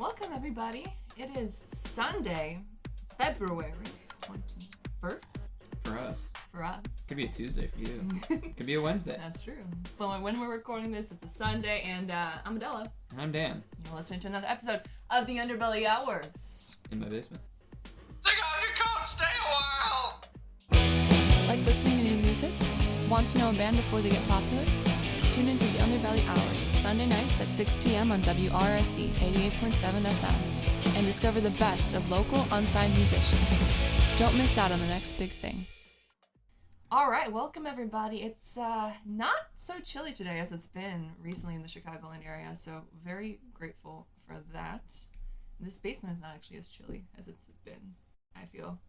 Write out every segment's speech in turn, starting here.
Welcome, everybody. It is Sunday, February 21st. For us. For us. Could be a Tuesday for you. Could be a Wednesday. That's true. But when we're recording this, it's a Sunday, and I'm Adela. And I'm Dan. You're listening to another episode of the Underbelly Hours. In my basement. Take off your coat, stay a while! Like listening to new music? Want to know a band before they get popular? Tune into the Underbelly Hours, Sunday nights at 6 p.m. on WRSC 88.7 FM, and discover the best of local, unsigned musicians. Don't miss out on the next big thing. All right, welcome, everybody. It's not so chilly today as it's been recently in the Chicagoland area, so very grateful for that. This basement is not actually as chilly as it's been, I feel.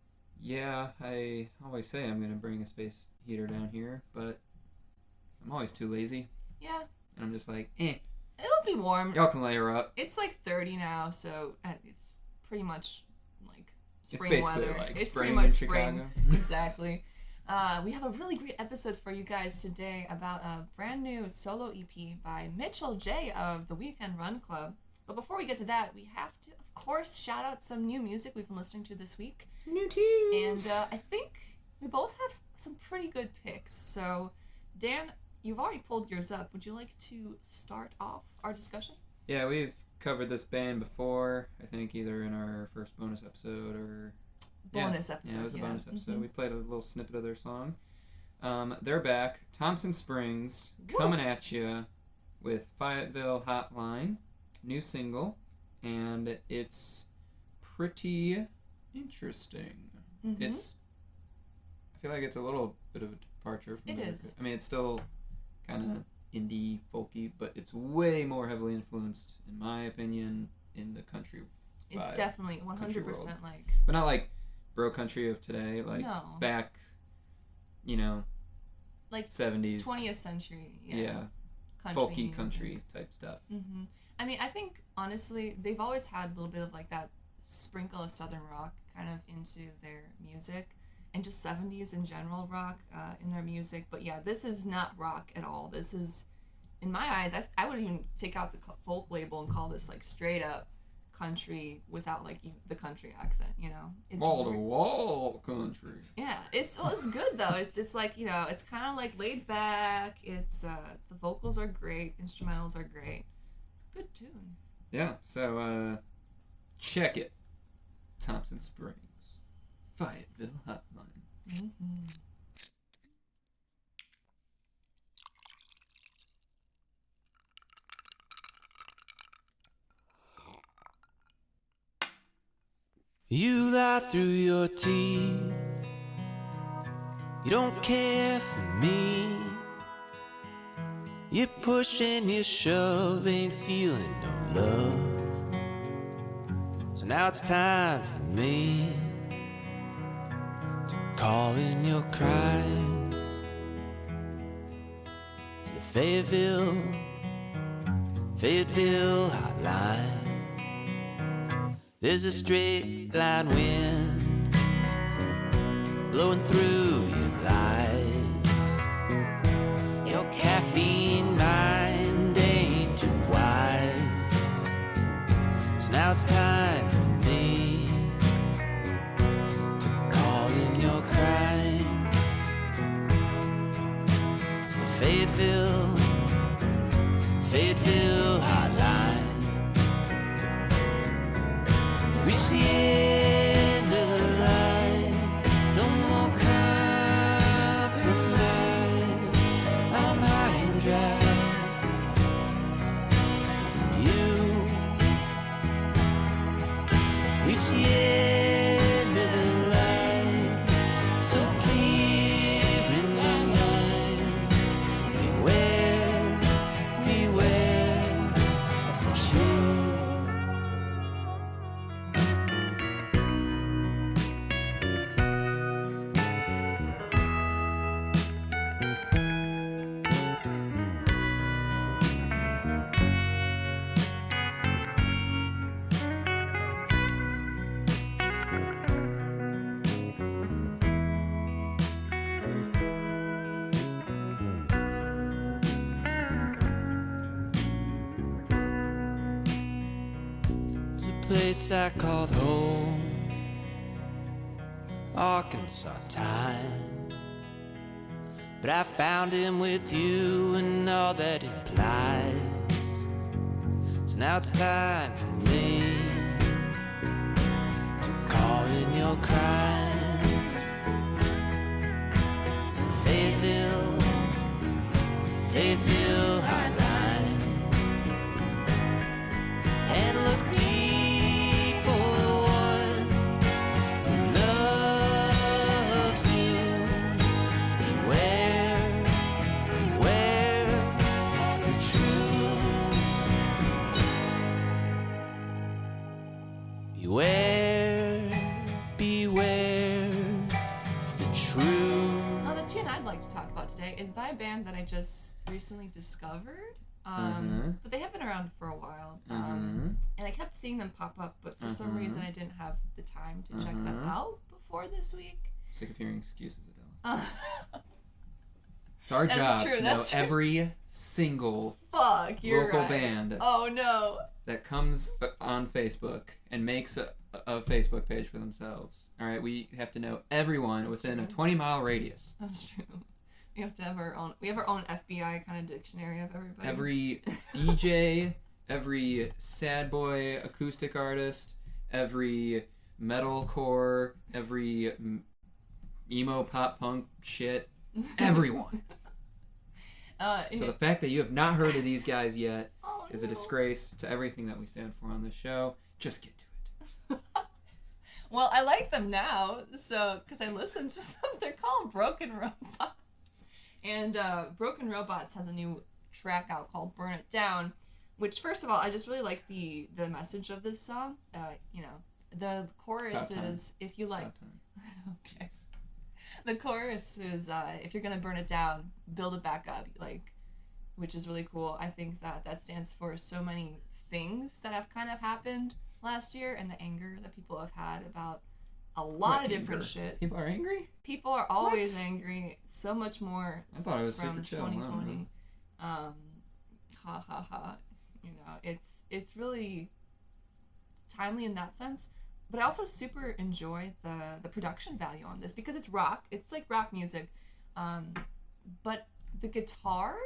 Yeah, I always say I'm going to bring a space heater down here, but I'm always too lazy. Yeah. And I'm just like, It'll be warm. Y'all can layer up. It's like 30 now, so it's pretty much like spring it's basically weather. like it's spring pretty much in spring. Chicago. Exactly. We have a really great episode for you guys today about a brand new solo EP by Mitchell J. of the Weekend Run Club. But before we get to that, we have to, of course, shout out some new music we've been listening to this week. Some new tunes. And I think we both have some pretty good picks. So, Dan, you've already pulled yours up. Would you like to start off our discussion? Yeah, we've covered this band before, I think either in our first bonus episode or... Bonus episode. Yeah, it was a bonus episode. Mm-hmm. We played a little snippet of their song. They're back. Thompson Springs, Woo! coming at you with Fayetteville Hotline, new single, and it's pretty interesting. Mm-hmm. I feel like it's a little bit of a departure from It their- is. I mean, it's still kind of indie, folky, but it's way more heavily influenced, in my opinion, in the country. It's vibe. definitely 100% world. like... But not like bro country of today, like No. back, like 70s. 20th century, Yeah, country folky music. country type stuff. Mm-hmm. I mean, I think, honestly, they've always had a little bit of, like, that sprinkle of Southern rock kind of into their music, and just 70s in general rock in their music. But, yeah, this is not rock at all. This is, in my eyes, I would even take out the folk label and call this, like, straight-up country without, like, the country accent, you know? It's Wall-to-wall country. Yeah, it's good though. It's like, it's kind of like laid back. It's the vocals are great, instrumentals are great. It's a good tune. Yeah, so check it. Thompson Springs, Fayetteville Hotline. Mm-hmm. You lie through your teeth. You don't care for me. You push and you shove, ain't feeling no love. So now it's time for me to call in your crimes to the Fayetteville hotline. There's a straight line wind blowing through your lies. Your caffeine mind ain't too wise. So now it's time for me to call in your crimes to the Fayetteville hotline. Reach the end of the line, no more compromise. I'm high and dry from you. place I called home, Arkansas time. But I found him with you and all that implies. So now it's time for me to call in your crimes. Fayetteville, Fayetteville Hotline. And look deep for the ones who loves you. Beware the truth. Beware the truth. Now, the tune I'd like to talk about today is by a band that I just recently discovered. But they have been around for a while. And I kept seeing them pop up, but for some reason I didn't have the time to check them out before this week. Sick of hearing excuses, Adela. It's our That's job true, to know that's true. every single Fuck, you're local right. band Oh no. that comes on Facebook and makes a Facebook page for themselves. All right, we have to know everyone That's within a true. 20-mile radius. That's true. We have to have our own. We have our own FBI kind of dictionary of everybody. Every DJ, every sad boy acoustic artist, every metalcore, every emo pop punk shit, everyone. So the fact that you have not heard of these guys yet is a disgrace to everything that we stand for on this show. Just get to it. Well, I like them now, so because I listened to them. They're called Broken Robots, and Broken Robots has a new track out called "Burn It Down," which, first of all, I just really like the message of this song. You know, the chorus is if you like. Okay. The chorus is if you're gonna burn it down, build it back up, like, which is really cool. I think that stands for so many things that have kind of happened last year and the anger that people have had about a lot of different shit. People are angry? People are always angry. So much more. I thought it was from super chill. 2020. Ha ha ha. You know, it's really timely in that sense. But I also super enjoy the production value on this because it's rock. It's like rock music. But the guitar,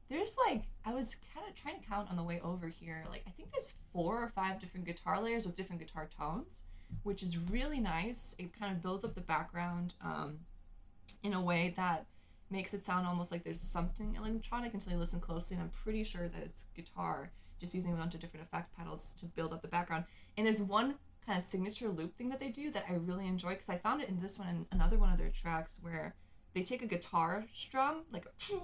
there's like, I was kind of trying to count on the way over here. Like, I think there's 4 or 5 different guitar layers with different guitar tones, which is really nice. It kind of builds up the background in a way that makes it sound almost like there's something electronic until you listen closely. And I'm pretty sure that it's guitar, just using a bunch of different effect pedals to build up the background. And there's one kind of signature loop thing that they do that I really enjoy, because I found it in this one and another one of their tracks where they take a guitar strum, like a,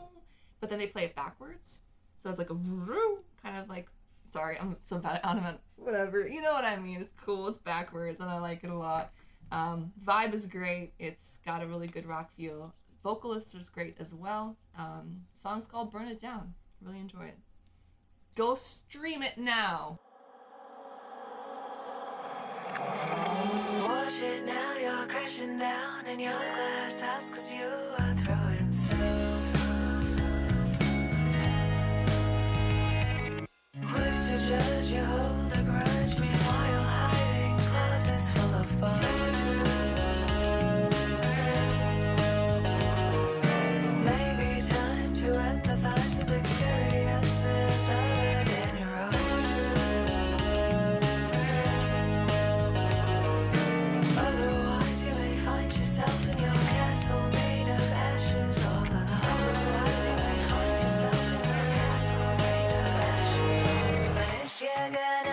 but then they play it backwards. So it's like a kind of like, sorry, I'm so bad at ornament, whatever, you know what I mean. It's cool, it's backwards, and I like it a lot. Vibe is great. It's got a really good rock feel. Vocalist is great as well. Song's called Burn It Down. Really enjoy it. Go stream it now. Watch it now, you're crashing down in your glass house 'cause you are throwing stone. Quick to judge, you hold a grudge, meanwhile you're hiding closets full of bugs. Maybe time to empathize with experiences other than your own. Otherwise you may find yourself in your castle made of ashes all alone. But if you're gonna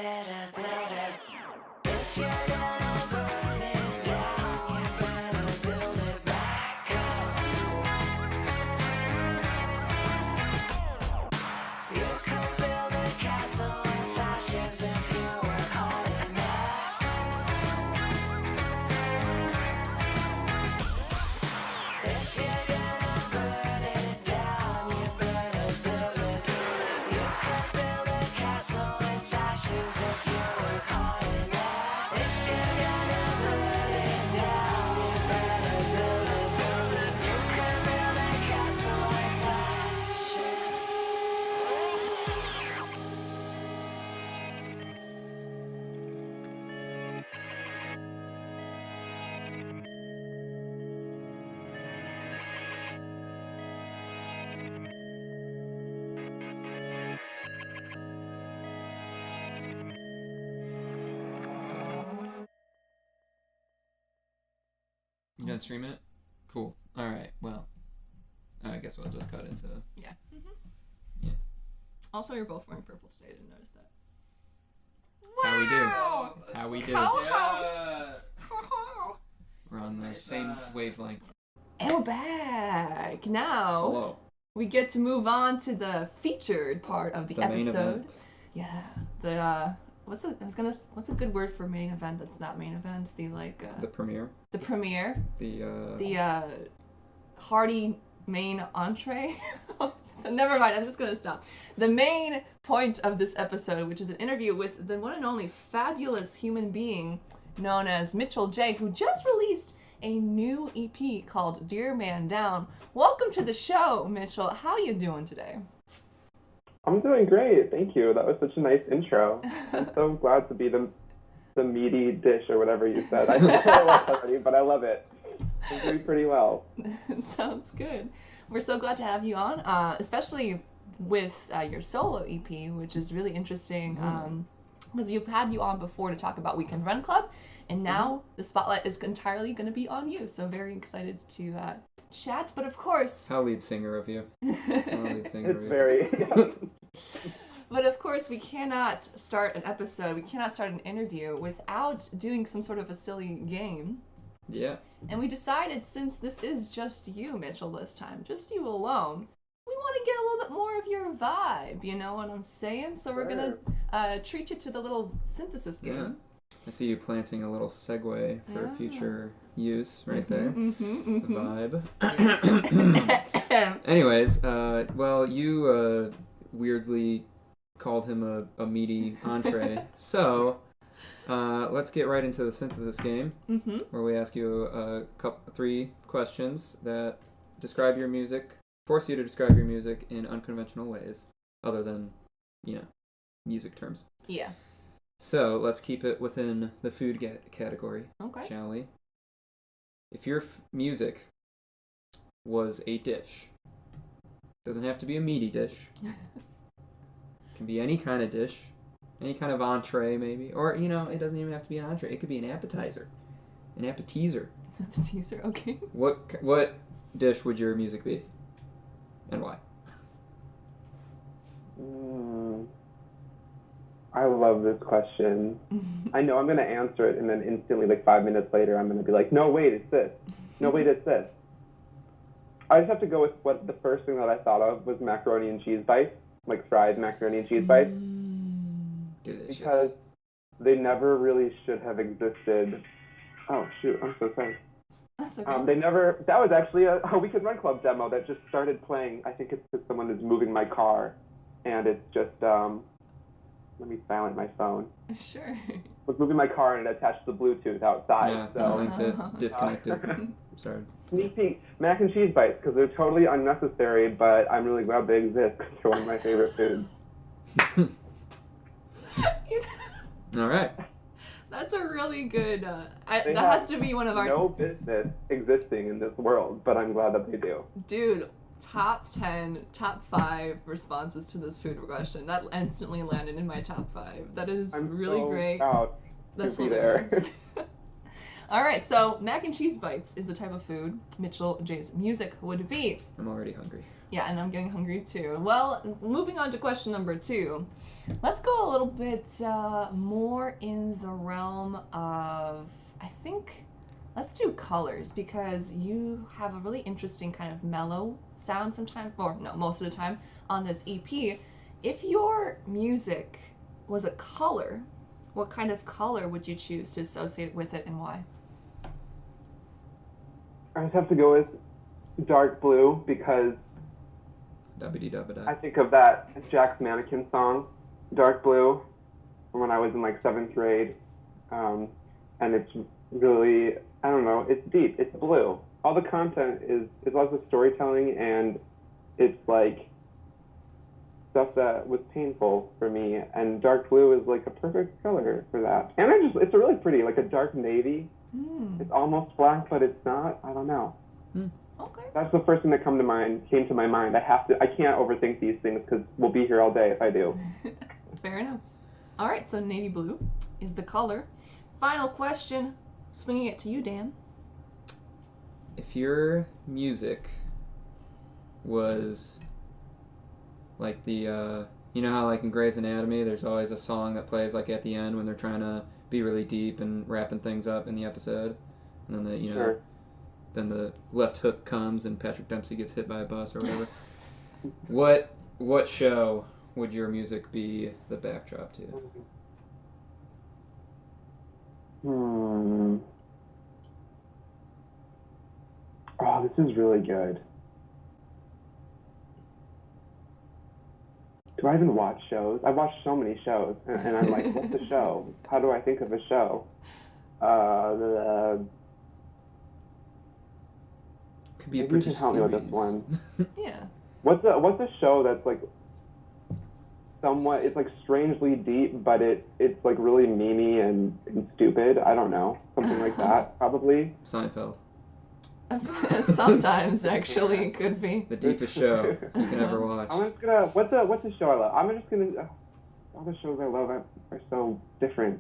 better build it. If you're gonna burn it down, you better build it back up. You could build a castle with ashes if you work hard enough. If you're gonna burn it down, you better build it. You could build a castle with ashes if you work hard enough. If you're gonna burn it down, you better build it. You could build a castle with ashes. You gonna stream it? Cool. All right. Well, I guess we'll just cut into. Yeah. Yeah. Also, you're both wearing purple today. I didn't notice that. That's how we do. That's how we do. Co-host. We're on the same wavelength. And we're back. Now Hello. we get to move on to the featured part of the The main episode. event. Yeah. The what's a good word for main event that's not main event? The The premiere. the premiere. The Hearty main entree. Never mind, I'm just gonna stop. The main point of this episode, which is an interview with the one and only fabulous human being known as Mitchell J, who just released a new EP called DEARMAN Down. Welcome to the show, Mitchell. How you doing today? I'm doing great, thank you. That was such a nice intro. I'm so glad to be the meaty dish or whatever you said. I don't know what already, but I love it. I'm doing pretty well. Sounds good. We're so glad to have you on, especially with your solo EP, which is really interesting because we've had you on before to talk about Weekend Run Club, and now the spotlight is entirely going to be on you. So very excited to chat. But of course, how lead singer of you. How lead singer It's of you. very... but of course, we cannot start an episode, we cannot start an interview without doing some sort of a silly game. Yeah. And we decided, since this is just you, Mitchell, this time, just you alone, we want to get a little bit more of your vibe, you know what I'm saying? So we're going to treat you to the little synthesis game. Yeah. I see you planting a little segue for Yeah. future use right there. Mm-hmm. The vibe. Anyways, well, you weirdly called him a meaty entree. So, let's get right into the synthesis game, where we ask you three questions that describe your music, force you to describe your music in unconventional ways, other than, music terms. Yeah. So, let's keep it within the food category, Okay. shall we? If your music was a dish, doesn't have to be a meaty dish, can be any kind of dish, any kind of entree maybe, or it doesn't even have to be an entree, it could be an appetizer, an appetizer. Appetizer, okay. What dish would your music be, and why? I love this question. I know I'm going to answer it, and then instantly, 5 minutes later, I'm going to be like, no, wait, it's this. No, wait, it's this. I just have to go with what the first thing that I thought of was macaroni and cheese bites, like fried macaroni and cheese bites. Delicious. Because they never really should have existed. Oh, shoot, I'm so sorry. That's okay. That was actually a Weekend Run Club demo that just started playing. I think it's because someone is moving my car, and it's just, let me silent my phone. Sure. I was moving my car and it attached the Bluetooth outside. Yeah, I so linked it, disconnected. Sorry. sneak peek, mac and cheese bites, because they're totally unnecessary, but I'm really glad they exist because they're one of my favorite foods. All right. That's a really good. That They has have to be one of our no business existing in this world, but I'm glad that they do. dude. Top 10, top 5 responses to this food question. That instantly landed in my top 5. That is I'm really so great. proud That's to be there. hilarious. All right, so mac and cheese bites is the type of food Mitchell J's music would be. I'm already hungry. Yeah, and I'm getting hungry too. Well, moving on to question number 2. Let's go a little bit more in the realm of, I think, let's do colors, because you have a really interesting kind of mellow sound sometimes, or no, most of the time on this EP. If your music was a color, what kind of color would you choose to associate with it and why? I just have to go with dark blue because Dabba-dee-dabba-da. I think of that Jack's Mannequin song, Dark Blue, from when I was in like 7th grade. And it's really, I don't know, it's deep, it's blue. All the content is lots of storytelling, and it's like stuff that was painful for me, and dark blue is like a perfect color for that. And it's really pretty, like a dark navy. It's almost black, but it's not. I don't know. Okay. That's the first thing that came to my mind. I can't overthink these things because we'll be here all day if I do. Fair enough. All right, so navy blue is the color. Final question, swinging it to you, Dan. If your music was like the, you know how like in Grey's Anatomy, there's always a song that plays like at the end when they're trying to be really deep and wrapping things up in the episode, and then Sure. then the left hook comes and Patrick Dempsey gets hit by a bus or whatever. What show would your music be the backdrop to? Oh, this is really good. Do I even watch shows? I watch so many shows, and I'm like, what's the show? How do I think of a show? Could be a Maybe you British can help me with this series. one. Yeah. What's a show that's like somewhat, it's like strangely deep, but it's like really memey and stupid. I don't know, something like that probably. Seinfeld. Sometimes, actually, it could be. The deepest show you can ever watch. I'm just gonna. What's a show I love? I'm just gonna. All the shows I love are so different.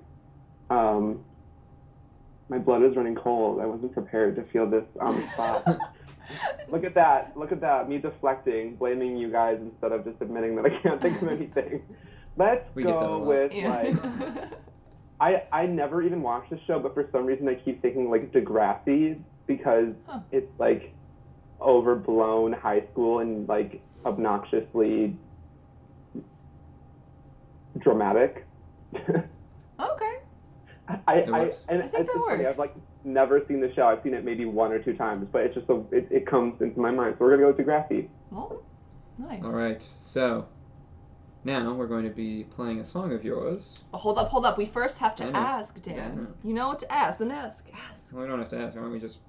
My blood is running cold. I wasn't prepared to feel this on the spot. Look at that. Look at that. Me deflecting, blaming you guys instead of just admitting that I can't think of anything. Let's We get that a go lot. with Yeah. like. I never even watched the show, but for some reason I keep thinking like Degrassi because it's like overblown high school and like obnoxiously dramatic. Okay. It works. And I think that funny, I've works. like never seen the show. I've seen it maybe 1 or 2 times, but it's just it comes into my mind. So we're gonna go with Degrassi. Well, nice. All right, so now we're going to be playing a song of yours. But hold up. We first have to I know. ask, Dan. Yeah, I know. You know what to ask, then ask. Well, we don't have to ask. Aren't we just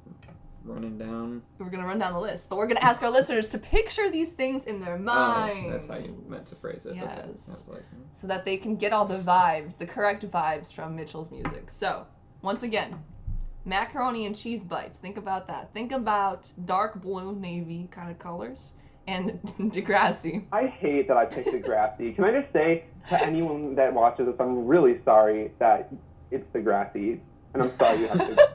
running down? We're going to run down the list, but we're going to ask our listeners to picture these things in their minds. Oh, that's how you meant to phrase it. Yes. Okay. I was like, So that they can get all the vibes, the correct vibes from Mitchell's music. So, once again, macaroni and cheese bites. Think about that. Think about dark blue, navy kind of colors. And Degrassi. I hate that I picked Degrassi. Can I just say to anyone that watches this, I'm really sorry that it's Degrassi, and I'm sorry you have to.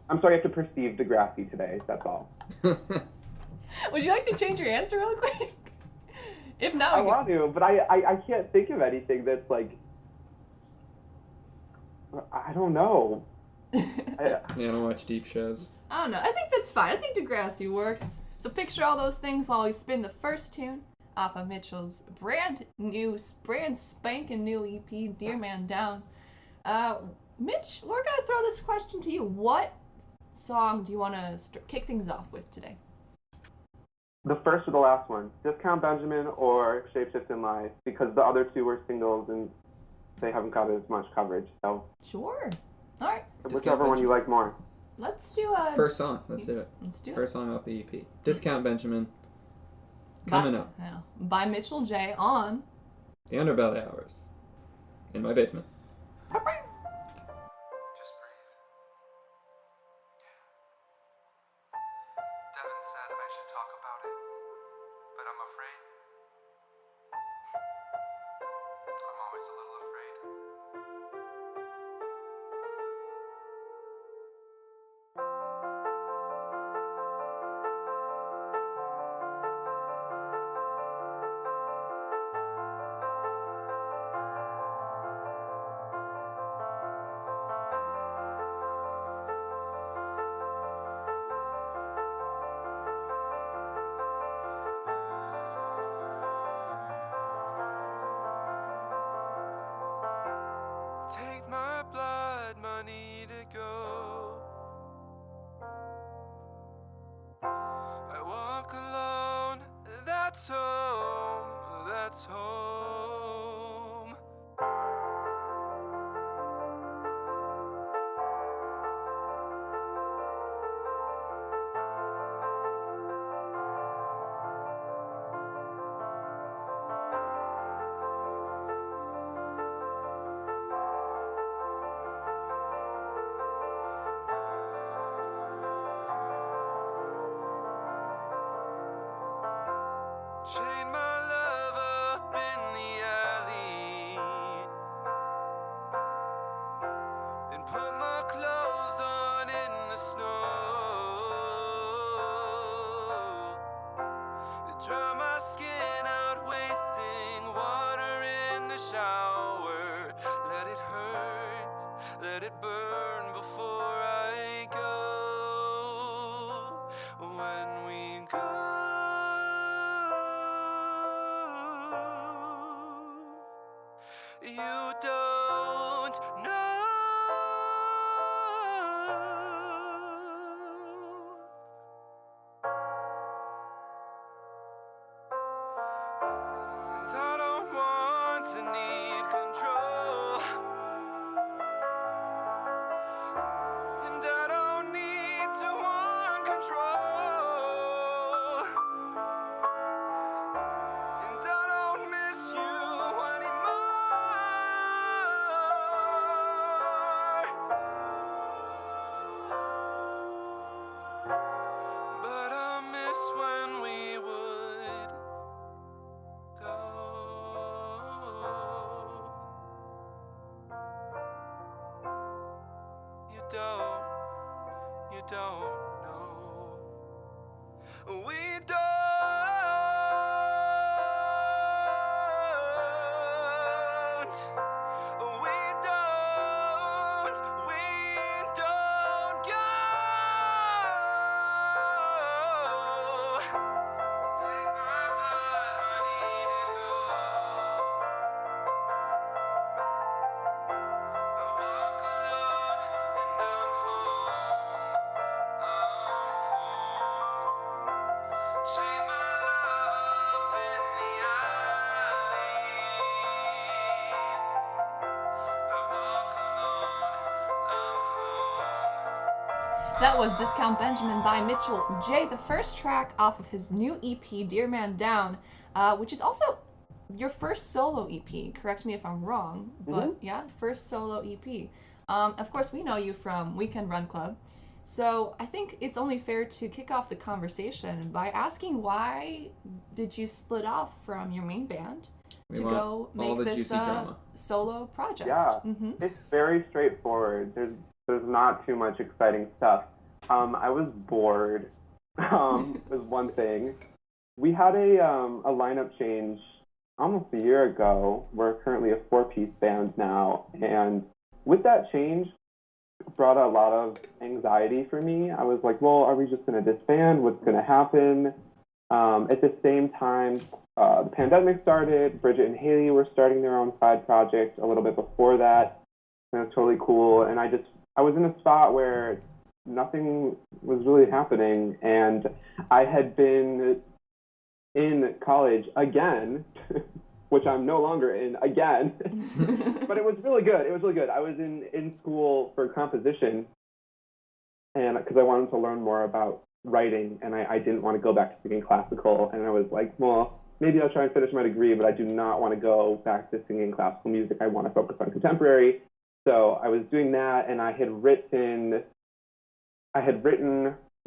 I'm sorry you have to perceive Degrassi today. That's all. Would you like to change your answer really quick? If not, I we want to, but I can't think of anything that's like. I don't know. yeah, I don't watch deep shows. I don't know. I think that's fine. I think Degrassi works. So picture all those things while we spin the first tune off of Mitchell's brand spanking new EP, DEARMAN Down. Mitch, we're going to throw this question to you. What song do you want to kick things off with today? The first or the last one, Discount Benjamin or Shapeshift in Life, because the other 2 were singles and they haven't got as much coverage. So Sure. All right. whichever one you like more. Let's do First song. Let's do it. Let's do First song off the EP. Discount Benjamin. Coming up. Yeah. By Mitchell J on The Underbelly Hours. In my basement. Just breathe. Devin said I should talk about it, but I'm afraid. I'm always a little afraid. That's home, that's home. Chain my love up in the alley and put my clothes on in the snow. Dry my skin out, wasting water in the shower. Let it hurt, let it burn before I go. When we go, you don't know. And I don't want to need control. And I don't need to want control. And I don't miss you anymore. But I miss when we would go. You don't know. We don't. We don't go. Take my blood, I need to go. I walk alone and I'm home. Chain my love up in the alley. I walk alone, I'm home. That was Discount Benjamin by Mitchell J, the first track off of his new EP, "DEARMAN Down," which is also your first solo EP. Correct me if I'm wrong, but yeah, first solo EP. Of course, we know you from Weekend Run Club, so I think it's only fair to kick off the conversation by asking, why did you split off from your main band We to want go all make the this juicy drama. solo project? Yeah, Mm-hmm. it's very straightforward. There's not too much exciting stuff. I was bored. Was one thing. We had a lineup change almost a year ago. We're currently a 4-piece band now, and with that change, it brought a lot of anxiety for me. I was like, well, are we just going to disband? What's going to happen? At the same time, the pandemic started. Bridget and Haley were starting their own side project a little bit before that, and it was totally cool. And I was in a spot where nothing was really happening, and I had been in college again, which I'm no longer in again, but it was really good. It was really good. I was in school for composition, and because I wanted to learn more about writing, and I didn't want to go back to singing classical, and I was like, well, maybe I'll try and finish my degree, but I do not want to go back to singing classical music. I want to focus on contemporary. So I was doing that, and I had written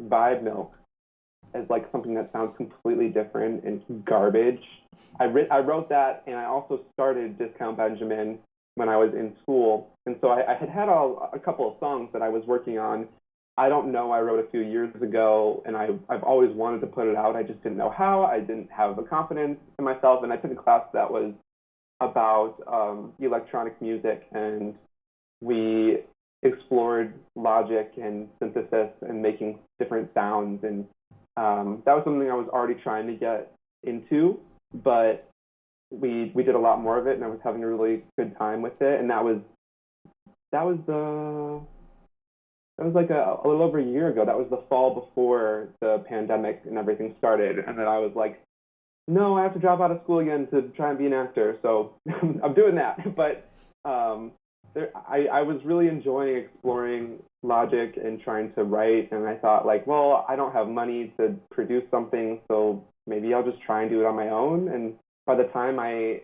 Vibe Milk as like something that sounds completely different and garbage. I wrote that, and I also started Discount Benjamin when I was in school, and so I had a couple of songs that I was working on. I don't know, I wrote a few years ago, and I've always wanted to put it out. I just didn't know how. I didn't have the confidence in myself, and I took a class that was about electronic music, and we explored logic and synthesis and making different sounds, and that was something I was already trying to get into, but we did a lot more of it, and I was having a really good time with it, and that was like a little over a year ago. That was the fall before the pandemic and everything started, and then I was like, no, I have to drop out of school again to try and be an actor. So I'm doing that. But I was really enjoying exploring Logic and trying to write. And I thought, like, well, I don't have money to produce something, so maybe I'll just try and do it on my own. And by the time I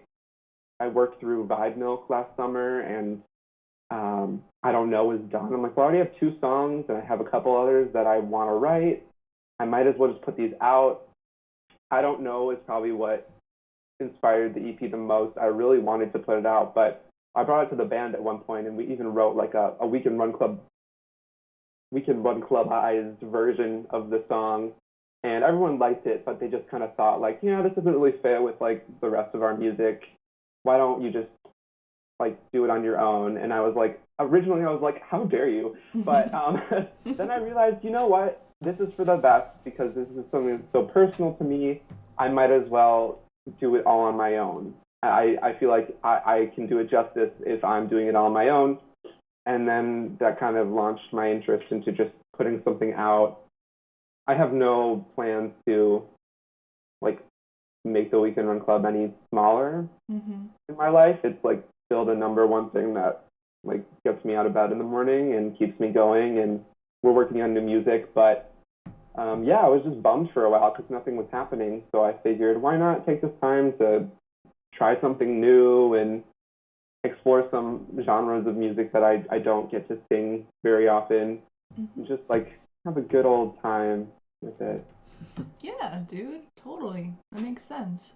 worked through Vibe Milk last summer, and I Don't Know was done, I'm like, well, I already have 2 songs, and I have a couple others that I want to write. I might as well just put these out. I Don't Know is probably what inspired the EP the most. I really wanted to put it out, but I brought it to the band at one point, and we even wrote like a Weekend Run Clubized version of the song, and everyone liked it, but they just kind of thought, like, this doesn't really fit with like the rest of our music. Why don't you just like do it on your own? And I was like, originally I was like, how dare you? But then I realized, you know what? This is for the best, because this is something that's so personal to me. I might as well do it all on my own. I feel like I can do it justice if I'm doing it all on my own. And then that kind of launched my interest into just putting something out. I have no plans to like make the Weekend Run Club any smaller in my life. It's like still the number one thing that like gets me out of bed in the morning and keeps me going. And we're working on new music, but I was just bummed for a while because nothing was happening. So I figured, why not take this time to try something new and explore some genres of music that I don't get to sing very often. Just like have a good old time with it. Yeah, dude, totally. That makes sense.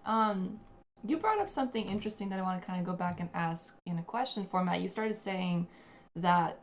You brought up something interesting that I want to kind of go back and ask in a question format. You started saying that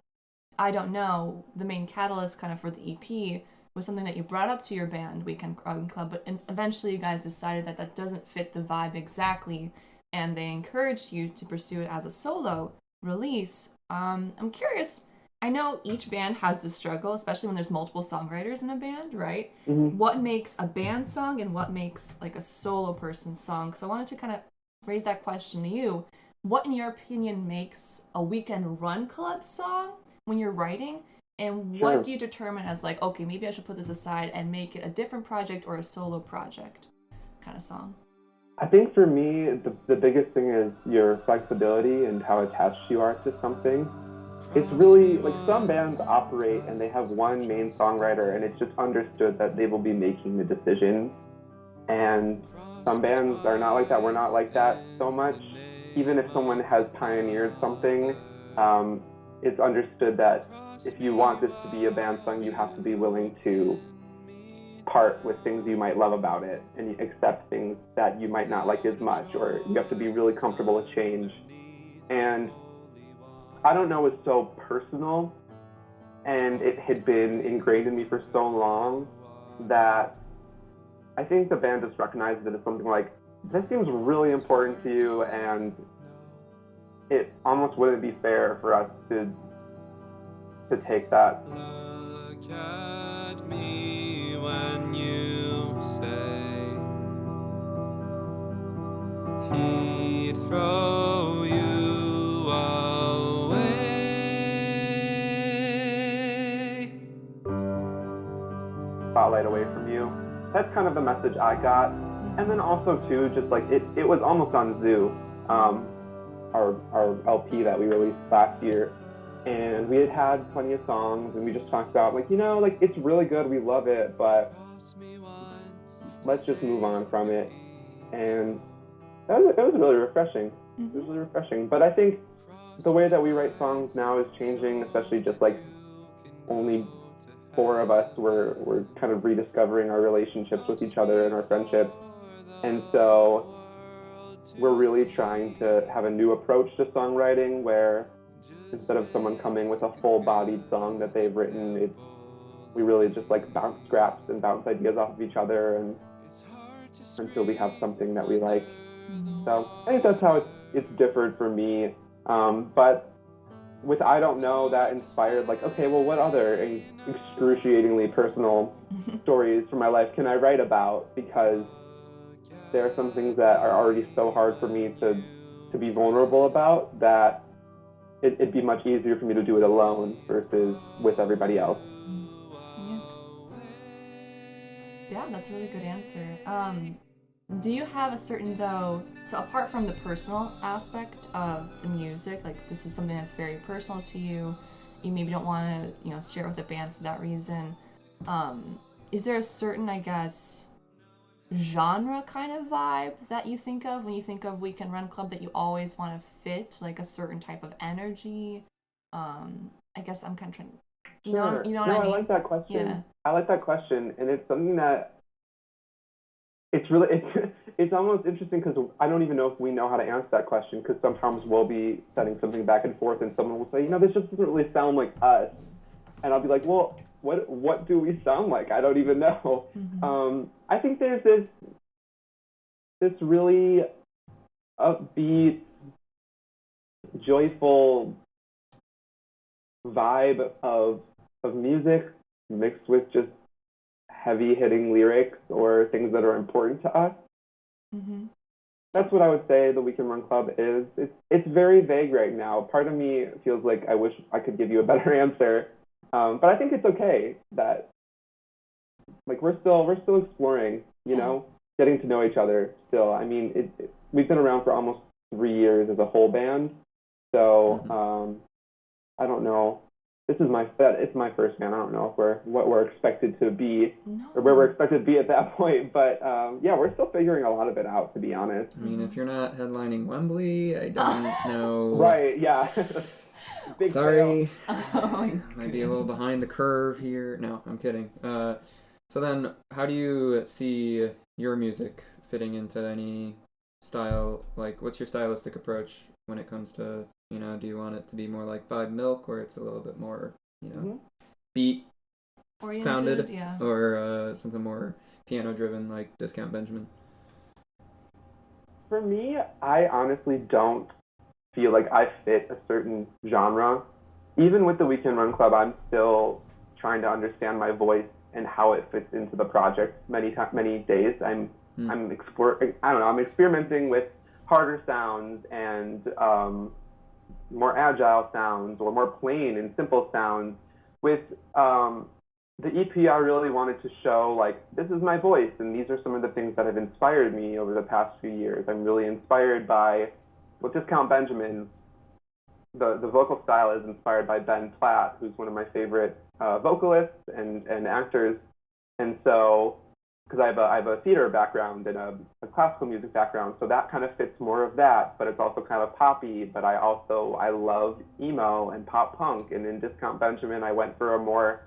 I Don't Know, the main catalyst kind of for the EP, was something that you brought up to your band, Weekend Run Club, but eventually you guys decided that that doesn't fit the vibe exactly, and they encouraged you to pursue it as a solo release. I'm curious, I know each band has this struggle, especially when there's multiple songwriters in a band, right? What makes a band song and what makes like a solo person song? So I wanted to kind of raise that question to you. What, in your opinion, makes a Weekend Run Club song when you're writing? And what do you determine as like, okay, maybe I should put this aside and make it a different project or a solo project kind of song? I think for me, the biggest thing is your flexibility and how attached you are to something. It's really, like, some bands operate and they have one main songwriter and it's just understood that they will be making the decision. And some bands are not like that. We're not like that so much. Even if someone has pioneered something, it's understood that if you want this to be a band song, you have to be willing to part with things you might love about it and accept things that you might not like as much, or you have to be really comfortable with change. And I Don't Know is so personal, and it had been ingrained in me for so long that I think the band just recognized it as something like, this seems really important to you, and it almost wouldn't be fair for us to take that. Look at me when you say he'd throw you away. Spotlight away from you. That's kind of the message I got. And then also too, just like it was almost on Zoo, our LP that we released last year. And we had plenty of songs, and we just talked about, like, like, it's really good, we love it, but let's just move on from it. And it was really refreshing. It was really refreshing. But I think the way that we write songs now is changing, especially just, like, only 4 of us we're kind of rediscovering our relationships with each other and our friendships. And so we're really trying to have a new approach to songwriting where instead of someone coming with a full-bodied song that they've written, we really just like bounce scraps and bounce ideas off of each other and until we have something that we like. So I think that's how it's differed for me. But with I Don't Know, that inspired like, okay, well, what other excruciatingly personal stories from my life can I write about? Because there are some things that are already so hard for me to be vulnerable about that it'd be much easier for me to do it alone versus with everybody else. Yeah, that's a really good answer. Do you have a certain, though, so apart from the personal aspect of the music, like this is something that's very personal to you, you maybe don't want to, share it with the band for that reason, is there a certain, I guess, genre kind of vibe that you think of when you think of Weekend Run Club that you always want to fit, like a certain type of energy? I guess I'm kind of trying, Sure. you know what No, I mean? I like that question. Yeah. I like that question, and it's something that it's really it's almost interesting because I don't even know if we know how to answer that question, because sometimes we'll be sending something back and forth and someone will say, this just doesn't really sound like us, and I'll be like, well, what do we sound like? I don't even know. I think there's this really upbeat, joyful vibe of music mixed with just heavy-hitting lyrics or things that are important to us. That's what I would say the Weekend Run Club is. It's very vague right now. Part of me feels like I wish I could give you a better answer, but I think it's okay that we're still exploring, getting to know each other still. I mean, we've been around for almost 3 years as a whole band, so I don't know. It's my first band. I don't know if what we're expected to be or where we're expected to be at that point. But yeah, we're still figuring a lot of it out, to be honest. I mean, if you're not headlining Wembley, I don't know. Right? Yeah. Big Sorry. Oh, Might be a little behind the curve here. No, I'm kidding. So then, how do you see your music fitting into any style? Like, what's your stylistic approach when it comes to, do you want it to be more like Five Milk, where it's a little bit more, beat oriented, founded, yeah. or something more piano driven like Discount Benjamin? For me, I honestly don't feel like I fit a certain genre. Even with the Weekend Run Club, I'm still trying to understand my voice and how it fits into the project. Many days, I'm exploring. I don't know. I'm experimenting with harder sounds and more agile sounds, or more plain and simple sounds. With the EP, I really wanted to show, this is my voice, and these are some of the things that have inspired me over the past few years. I'm really inspired by, with Discount Benjamin, the vocal style is inspired by Ben Platt, who's one of my favorite vocalists and actors. And so, because I have a theater background and a classical music background, so that kind of fits more of that, but it's also kind of poppy. But I love emo and pop punk, and in Discount Benjamin, I went for a more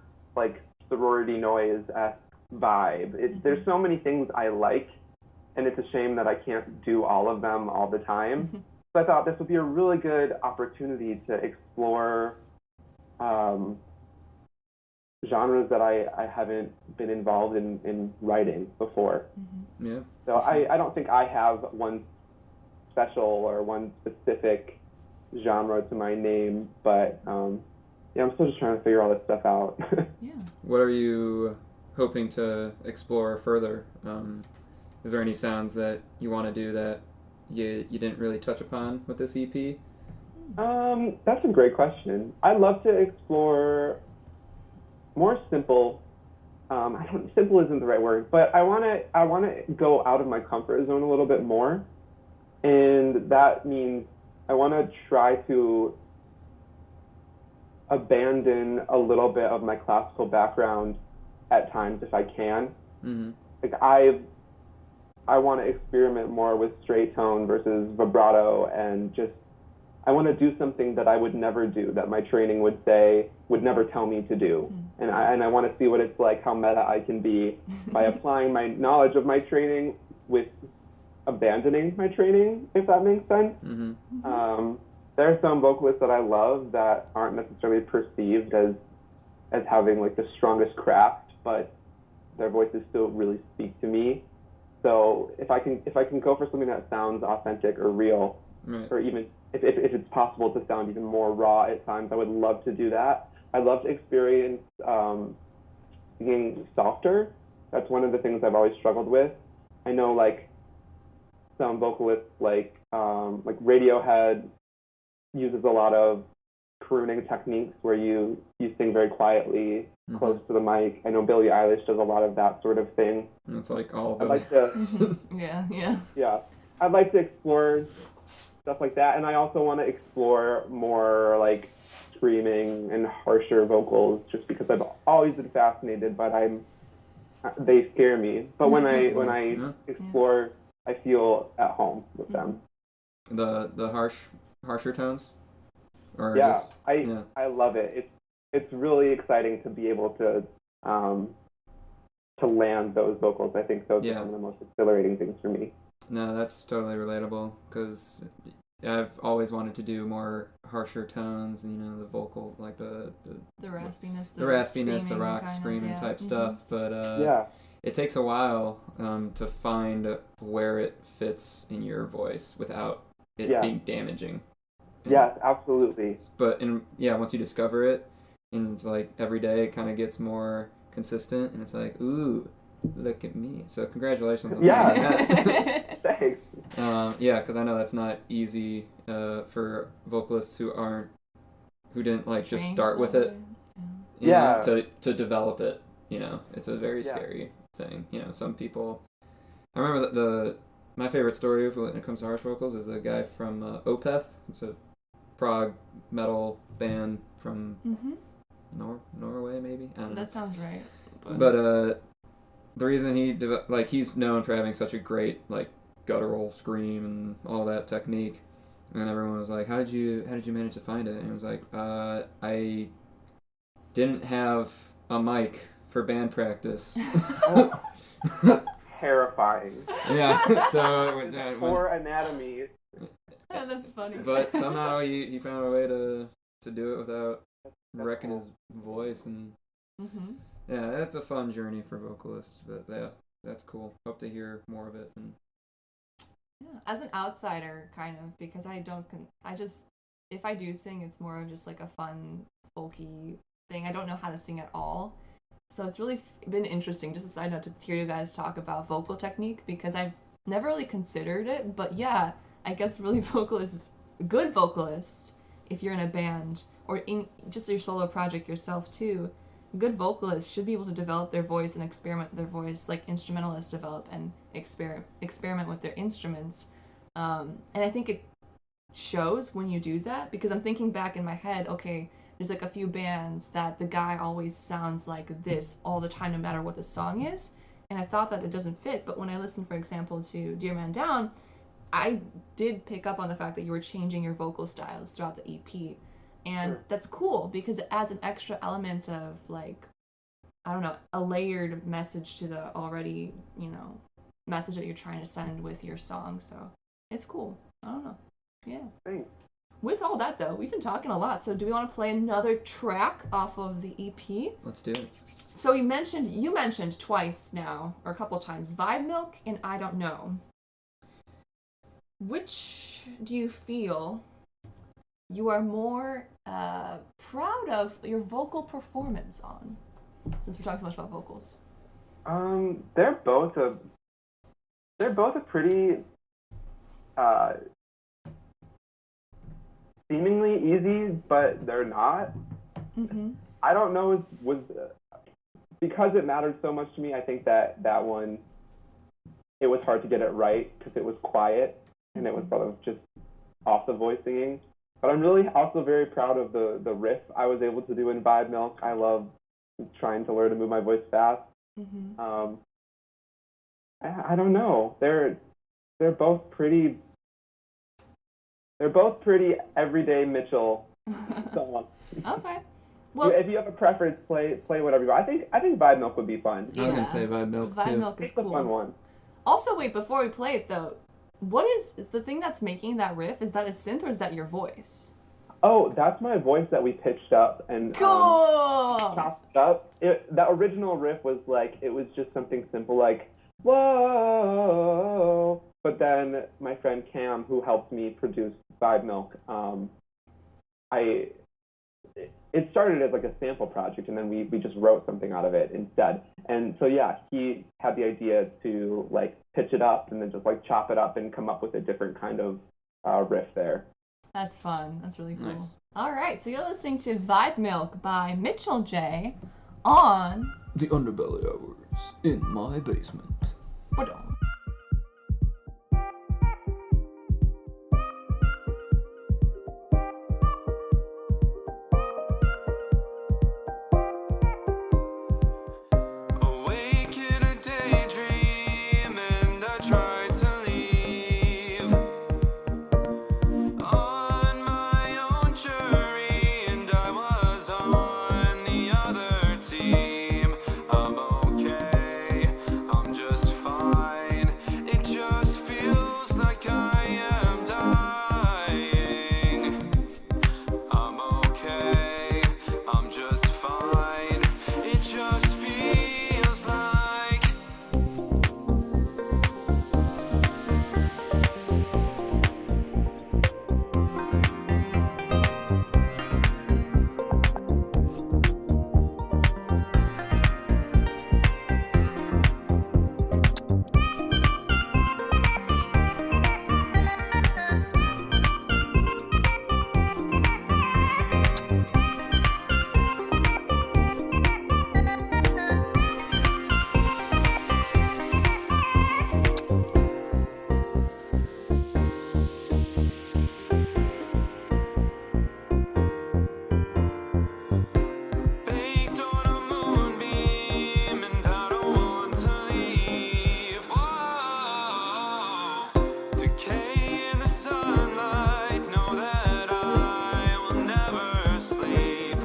sorority noise-esque vibe. There's so many things I like, and it's a shame that I can't do all of them all the time. So I thought this would be a really good opportunity to explore genres that I haven't been involved in writing before. Yeah. So I don't think I have one special or one specific genre to my name, but yeah, I'm still just trying to figure all this stuff out. Yeah. What are you hoping to explore further? Is there any sounds that you want to do that you didn't really touch upon with this EP? That's a great question. I'd love to explore more simple. Simple isn't the right word, but I want to go out of my comfort zone a little bit more, and that means I want to try to abandon a little bit of my classical background at times if I can. I want to experiment more with straight tone versus vibrato, and just I want to do something that I would never do, that my training would never tell me to do. And I want to see what it's like, how meta I can be by applying my knowledge of my training with abandoning my training, if that makes sense. There are some vocalists that I love that aren't necessarily perceived as having the strongest craft, but their voices still really speak to me. So if I can go for something that sounds authentic or real, Right. or even if it's possible to sound even more raw at times, I would love to do that. I'd love to experience being softer. That's one of the things I've always struggled with. I know some vocalists like Radiohead uses a lot of crooning techniques where you sing very quietly, close to the mic. I know Billie Eilish does a lot of that sort of thing. It's like all I'd the like to, Yeah. I'd like to explore stuff like that, and I also want to explore more like screaming and harsher vocals, just because I've always been fascinated, but they scare me. But when I explore, I feel at home with them. the harsher tones, or Yeah, just I love it. It's really exciting to be able to land those vocals. I think those are some of the most exhilarating things for me. No, that's totally relatable, because I've always wanted to do more harsher tones, you know, the vocal, like the raspiness, the rock screaming type stuff, but it takes a while to find where it fits in your voice without it being damaging. Yes, absolutely. But once you discover it, and it's like every day it kind of gets more consistent, and it's like, ooh, look at me. So congratulations on that. Thanks. Because I know that's not easy for vocalists who didn't like just start with it. You know, to develop it. You know, it's a very scary thing. You know, some people. I remember my favorite story when it comes to harsh vocals is the guy from Opeth. It's a prog metal band from Norway, maybe. I don't know. That sounds right. But the reason he's known for having such a great like guttural scream and all that technique, and everyone was like, how did you manage to find it? And he was like, I didn't have a mic for band practice. Terrifying. Yeah. So for anatomy. Yeah, that's funny. But somehow he found a way to do it without wrecking his voice, and yeah, that's a fun journey for vocalists. But yeah, that's cool. Hope to hear more of it. And yeah, as an outsider, kind of, because if I do sing, it's more of just like a fun, folky thing. I don't know how to sing at all. So it's really been interesting, just a side note, to hear you guys talk about vocal technique, because I've never really considered it. But yeah, I guess really good vocalists, if you're in a band, or in just your solo project yourself too, good vocalists should be able to develop their voice and experiment with their voice like instrumentalists develop and experiment with their instruments. And I think it shows when you do that, because I'm thinking back in my head, okay, there's like a few bands that the guy always sounds like this all the time no matter what the song is, and I thought that it doesn't fit. But when I listened, for example, to DEARMAN Down, I did pick up on the fact that you were changing your vocal styles throughout the EP. And that's cool, because it adds an extra element of, like, I don't know, a layered message to the already, you know, message that you're trying to send with your song. So it's cool. I don't know. Yeah. Thanks. With all that, though, we've been talking a lot. So do we want to play another track off of the EP? let's do it. So you mentioned twice now, or a couple of times, Vibe Milk and I Don't Know. Which do you feel you are more proud of your vocal performance on, since we're talking so much about vocals? They're both a pretty seemingly easy, but they're not. I don't know, was because it mattered so much to me. I think that one, it was hard to get it right because it was quiet and it was sort of just off the voice singing. But I'm really also very proud of the riff I was able to do in Vibe Milk. I love trying to learn to move my voice fast. I don't know. They're both pretty everyday Mitchell songs. Okay. Well, if you have a preference, play whatever you want. I think Vibe Milk would be fun. I was gonna say Vibe Milk too. Vibe Milk is It's a cool. fun one. Also, wait, before we play it though, what is the thing that's making that riff? Is that a synth or is that your voice? Oh, that's my voice that we pitched up and Cool. chopped up. The original riff was like, it was just something simple like, whoa. But then my friend Cam, who helped me produce Vibe Milk, it started as like a sample project, and then we just wrote something out of it instead. And so yeah, he had the idea to like pitch it up and then just like chop it up and come up with a different kind of riff there. That's fun. That's really cool. Nice. All right, so you're listening to Vibe Milk by Mitchell J on The Underbelly Hours in my basement. Ba-dum. Awake in a daydream, and I tried to leave on my own jury, and I was on the other team. I'm okay, I'm just fine. It just feels like I am dying. I'm okay, I'm just fine. It just feels like baked on a moonbeam, and I don't want to leave. Whoa, decay in the sunlight, know that I will never sleep.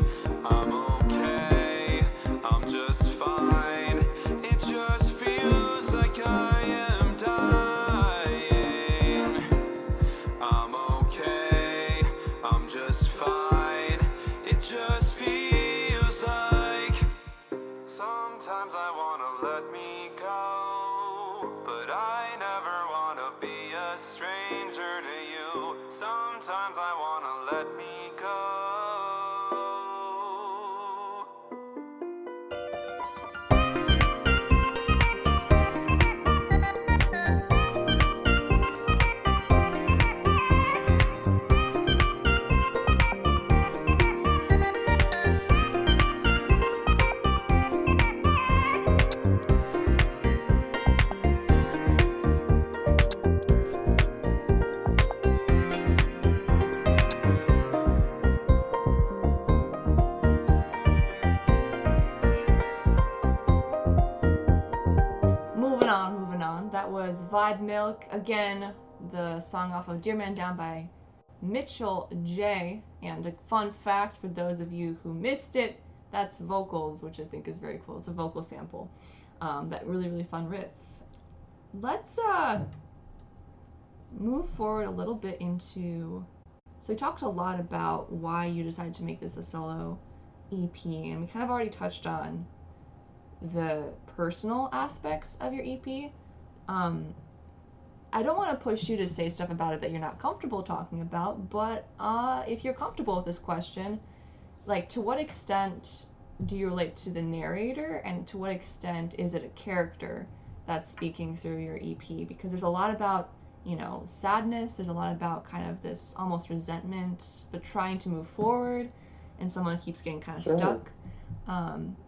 I'm okay, I'm just fine. It just feels like I am dying. I'm okay, I'm just fine. It just feels like sometimes I wanna let me go, but I never wanna be a stranger to you. Sometimes I wanna let me go. Moving on. That was Vibe Milk. Again, the song off of DEARMAN Down by Mitchell J. And a fun fact for those of you who missed it, that's vocals, which I think is very cool. It's a vocal sample. That really, really fun riff. Let's move forward a little bit into... So we talked a lot about why you decided to make this a solo EP, and we kind of already touched on the personal aspects of your EP. I don't want to push you to say stuff about it that you're not comfortable talking about, but if you're comfortable with this question, like, to what extent do you relate to the narrator, and to what extent is it a character that's speaking through your EP? Because there's a lot about, you know, sadness, there's a lot about kind of this almost resentment, but trying to move forward, and someone keeps getting kind of stuck.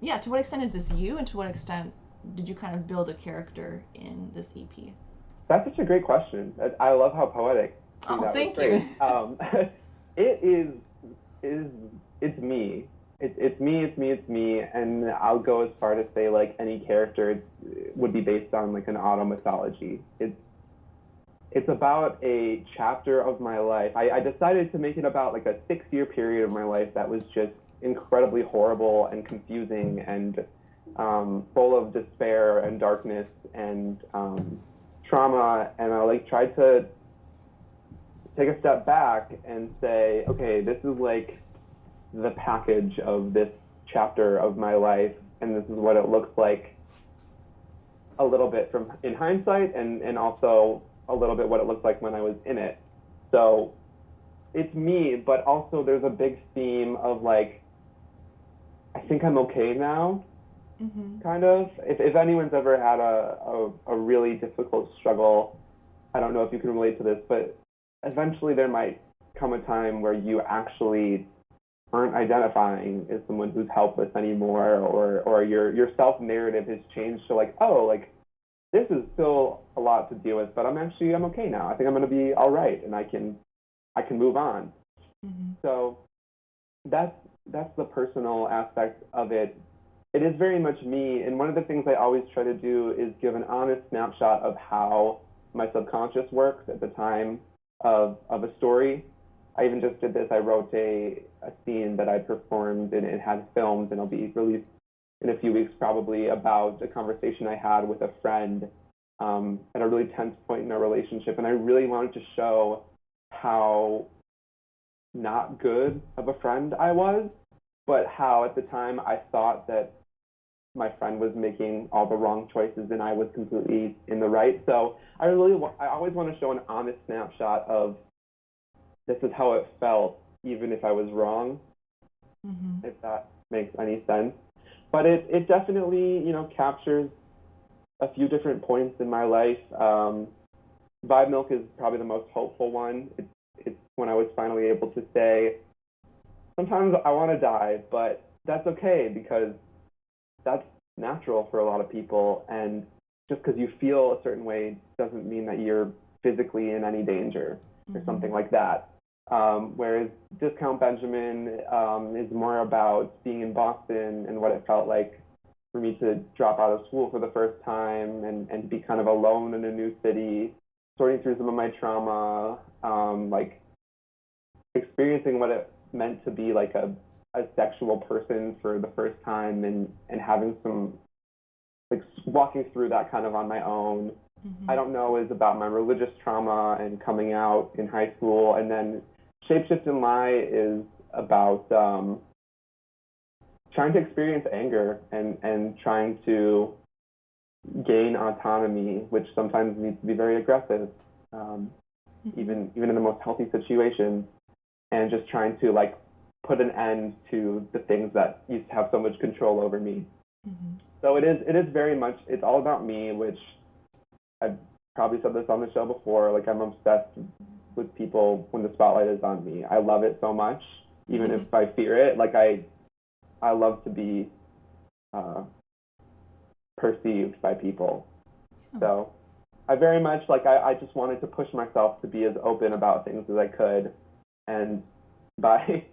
Yeah, to what extent is this you, and to what extent did you kind of build a character in this EP? That's such a great question. I love how poetic. Oh, that thank was you. It's me. It's me, and I'll go as far to say, like, any character would be based on, like, an auto mythology. It's about a chapter of my life. I decided to make it about, like, a 6-year period of my life that was just incredibly horrible and confusing and full of despair and darkness and trauma, and I, like, tried to take a step back and say, okay, this is, like, the package of this chapter of my life, and this is what it looks like a little bit from in hindsight, and also a little bit what it looked like when I was in it. So it's me, but also there's a big theme of, like, I think I'm okay now, kind of. If anyone's ever had a really difficult struggle, I don't know if you can relate to this, but eventually there might come a time where you actually aren't identifying as someone who's helpless anymore, or your self-narrative has changed to like, oh, like, this is still a lot to deal with, but I'm okay now. I think I'm going to be all right, and I can move on. Mm-hmm. So that's the personal aspect of it. It is very much me, and one of the things I always try to do is give an honest snapshot of how my subconscious works at the time of a story. I even just did this. I wrote a scene that I performed, and it had filmed, and it'll be released in a few weeks probably, about a conversation I had with a friend at a really tense point in our relationship. And I really wanted to show how not good of a friend I was, but how at the time I thought that my friend was making all the wrong choices and I was completely in the right. So I always want to show an honest snapshot of this is how it felt, even if I was wrong, Mm-hmm. if that makes any sense. But it definitely, captures a few different points in my life. Vibe Milk is probably the most hopeful one. It's when I was finally able to say, sometimes I want to die, but that's okay, because that's natural for a lot of people. And just because you feel a certain way doesn't mean that you're physically in any danger or something like that. Whereas Discount Benjamin is more about being in Boston and what it felt like for me to drop out of school for the first time and be kind of alone in a new city, sorting through some of my trauma, like experiencing what it meant to be like a sexual person for the first time, and having some, like, walking through that kind of on my own. Mm-hmm. I Don't Know is about my religious trauma and coming out in high school. And then Shapeshift and Lie is about trying to experience anger and trying to gain autonomy, which sometimes needs to be very aggressive, even in the most healthy situations, and just trying to like put an end to the things that used to have so much control over me. Mm-hmm. So it is very much, it's all about me, which I've probably said this on the show before, like I'm obsessed with people when the spotlight is on me. I love it so much, even if I fear it. Like I love to be perceived by people. So I very much, like, I just wanted to push myself to be as open about things as I could. And by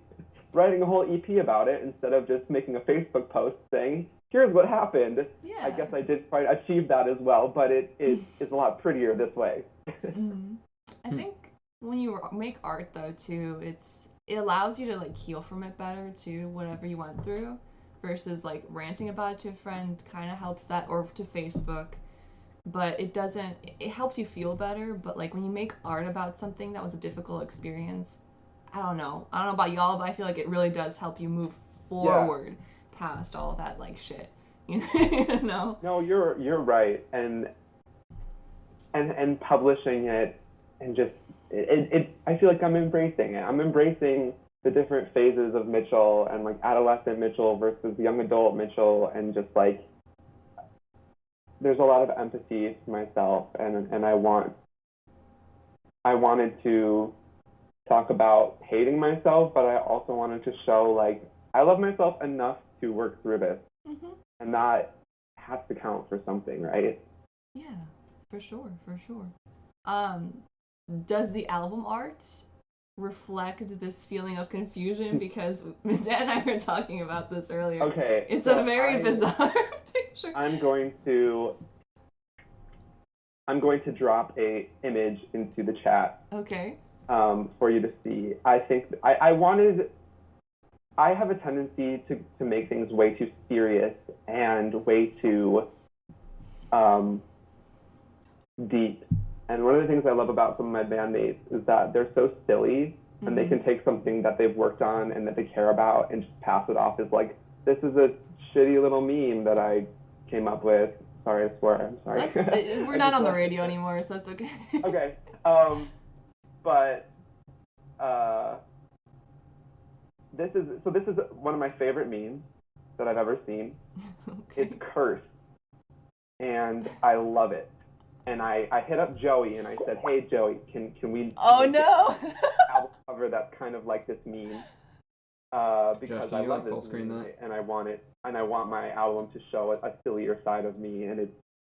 writing a whole EP about it, instead of just making a Facebook post saying, here's what happened, Yeah. I guess I did quite achieve that as well, but it is a lot prettier this way. Mm-hmm. I think when you make art, though, too, it allows you to, like, heal from it better, too, whatever you went through, versus, like, ranting about it to a friend kind of helps that, or to Facebook, but it helps you feel better. But, like, when you make art about something that was a difficult experience, I don't know about y'all, but I feel like it really does help you move forward past all that, like, shit, you know? No, you're right, and publishing it, and just it I feel like I'm embracing it. I'm embracing the different phases of Mitchell, and like adolescent Mitchell versus young adult Mitchell, and just like there's a lot of empathy for myself, and I wanted to talk about hating myself, but I also wanted to show like I love myself enough to work through this, and that has to count for something, right? Yeah, for sure. Does the album art reflect this feeling of confusion? Because Dan and I were talking about this earlier. Okay. It's so a very bizarre picture. I'm going to drop a image into the chat Okay. for you to see. I think I have a tendency to make things way too serious and way too deep. And one of the things I love about some of my bandmates is that they're so silly, and they can take something that they've worked on and that they care about and just pass it off as like, this is a shitty little meme that I came up with. Sorry, I swore. I'm sorry. We're not on the radio anymore, so it's okay. Okay. But this is one of my favorite memes that I've ever seen. Okay. It's cursed, and I love it. And I hit up Joey and I said, hey Joey, can we Oh no! album cover that's kind of like this meme. Because Josh, I you love like full this screen meme, that? and I want my album to show a sillier side of me, and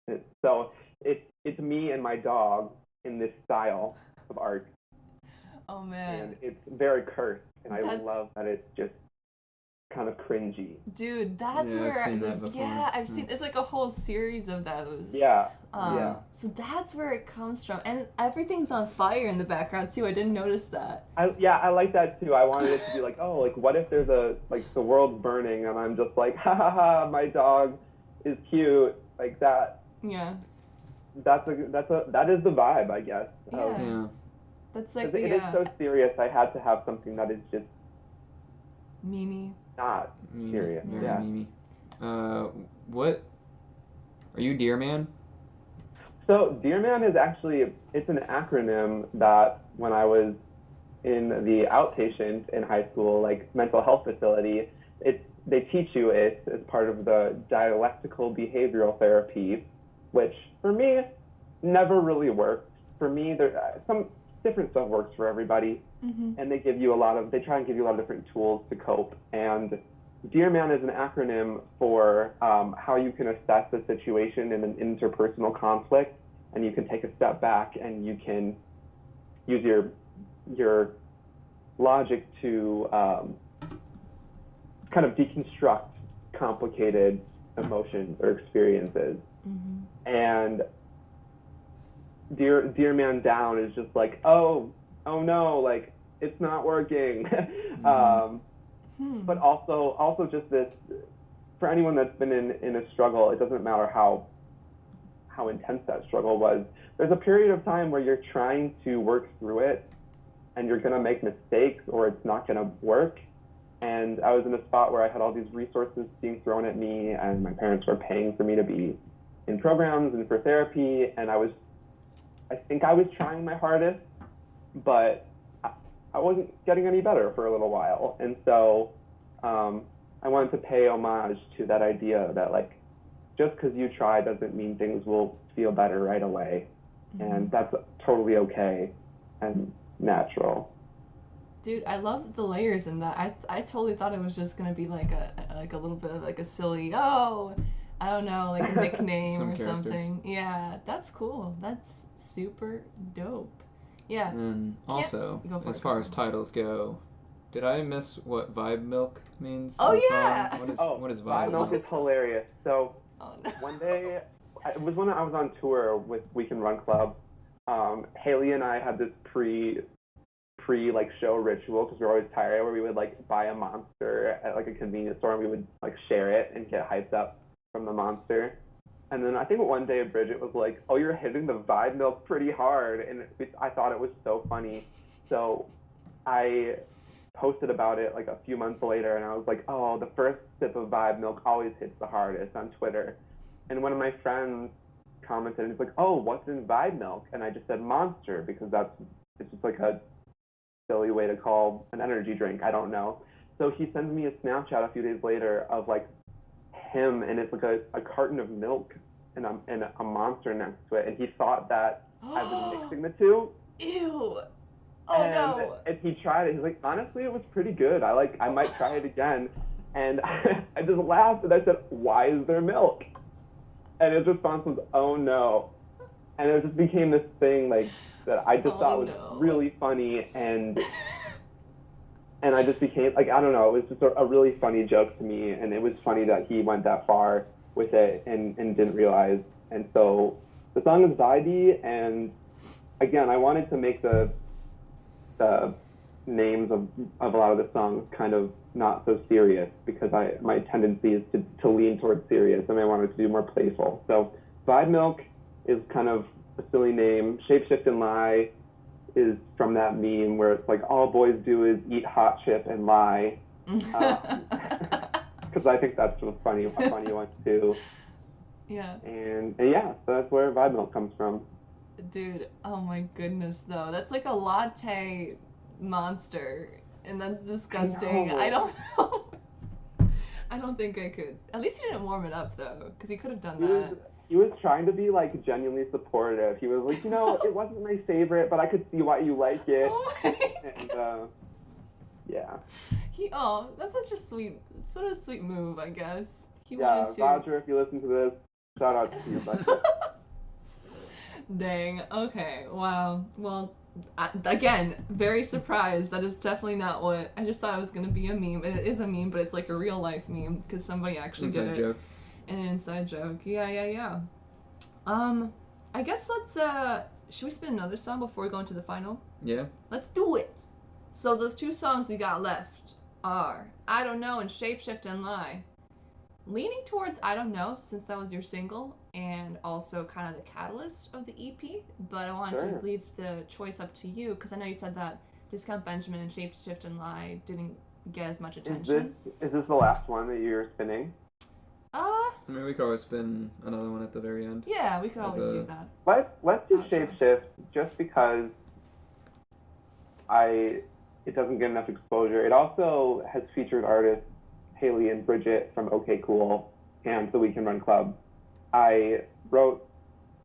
it's me and my dog in this style of art, Oh man. and it's very cursed, and I That's- love that it's just kind of cringy. Dude, that's Yeah, I've where seen that this, before. yeah, I've seen it's like a whole series of those. Yeah, Yeah. So that's where it comes from, and everything's on fire in the background too. I didn't notice that. I like that too. I wanted it to be like, oh, like what if there's the world's burning, and I'm just like, ha ha ha, my dog is cute, like that. Yeah. That is the vibe, I guess. Yeah. Yeah. That's like 'Cause it is so serious. I had to have something that is just Mimi. not serious. Very Yeah. Mimi. What? Are you DEARMAN? So DEARMAN is actually, it's an acronym that when I was in the outpatient in high school, like mental health facility, they teach you it as part of the dialectical behavioral therapy, which for me never really worked. For me, there some different stuff works for everybody, and they try and give you a lot of different tools to cope. And DEARMAN is an acronym for how you can assess a situation in an interpersonal conflict, and you can take a step back and you can use your logic to kind of deconstruct complicated emotions or experiences. And DEARMAN Down is just like, oh no, like it's not working. But also just this, for anyone that's been in a struggle, it doesn't matter how intense that struggle was. There's a period of time where you're trying to work through it, and you're gonna make mistakes, or it's not gonna work. And I was in a spot where I had all these resources being thrown at me, and my parents were paying for me to be in programs and for therapy, and I think I was trying my hardest, but I wasn't getting any better for a little while. And so I wanted to pay homage to that idea that, like, just because you try doesn't mean things will feel better right away. And that's totally okay and natural. Dude, I love the layers in that. I totally thought it was just gonna be like a little bit of like a silly, I don't know, like a nickname Some or character. something. Yeah, that's cool. That's super dope. Yeah. And also, Go for as it, far go as for it. titles go, did I miss what Vibe Milk means? Oh, in the yeah! song? What is Vibe Milk Milk? is hilarious. So Oh no. one day, it was when I was on tour with Weekend Run Club. Haley and I had this pre like show ritual, because we were always tired, where we would like buy a Monster at like a convenience store, and we would like share it and get hyped up from the Monster. And then I think one day Bridget was like, "Oh, you're hitting the Vibe Milk pretty hard," and I thought it was so funny. So I posted about it like a few months later, and I was like, "Oh, the first sip of Vibe Milk always hits the hardest" on Twitter. And one of my friends commented, and he's like, "Oh, what's in Vibe Milk?" And I just said Monster, because it's just like a silly way to call an energy drink. I don't know. So he sends me a Snapchat a few days later of like him, and it's like a carton of milk and a Monster next to it, and he thought that I was mixing the two. Ew. Oh And no. if he tried it, he's like, "Honestly, it was pretty good. I might try it again." And I just laughed, and I said, "Why is there milk?" And his response was, "Oh no." And it just became this thing like that I just thought was no. really funny, and I just became like, I don't know, it was just a really funny joke to me, and it was funny that he went that far with it and didn't realize. And so the song is vibey, and again, I wanted to make the names of a lot of the songs kind of not so serious, because my tendency is to lean towards serious, and I wanted to do more playful. So Vibe Milk is kind of a silly name. Shapeshift and Lie is from that meme where it's like all boys do is eat hot chip and lie. Because I think that's a funny one too. Yeah. And yeah, so that's where Vibe Milk comes from. Dude, oh my goodness though. That's like a latte monster, and that's disgusting. know. I don't know. I don't think I could. At least you didn't warm it up though, because you could have done that. He was trying to be like genuinely supportive. He was like, it wasn't my favorite, but I could see why you like it. Oh my And yeah. That's such a sweet move, I guess. He Yeah, wanted to. Roger, if you listen to this, shout out to you, buddy. Dang. Okay. Wow. Well, again, very surprised. That is definitely not what I just thought it was gonna be a meme. It is a meme, but it's like a real life meme because somebody actually did Inside it. joke. An inside joke. Yeah. I guess let's should we spin another song before we go into the final? Yeah. Let's do it. So the two songs we got left are I Don't Know and Shapeshift and Lie. Leaning towards I Don't Know, since that was your single, and also kind of the catalyst of the EP, but I wanted to leave the choice up to you, because I know you said that Discount Benjamin and Shapeshift and Lie didn't get as much attention. Is this the last one that you're spinning? I mean, we could always spin another one at the very end. Yeah, we could always do that. Let's do Oh, sure. Shapeshift just because it doesn't get enough exposure. It also has featured artists Haley and Bridget from OK Cool and the We Can Run Club. I wrote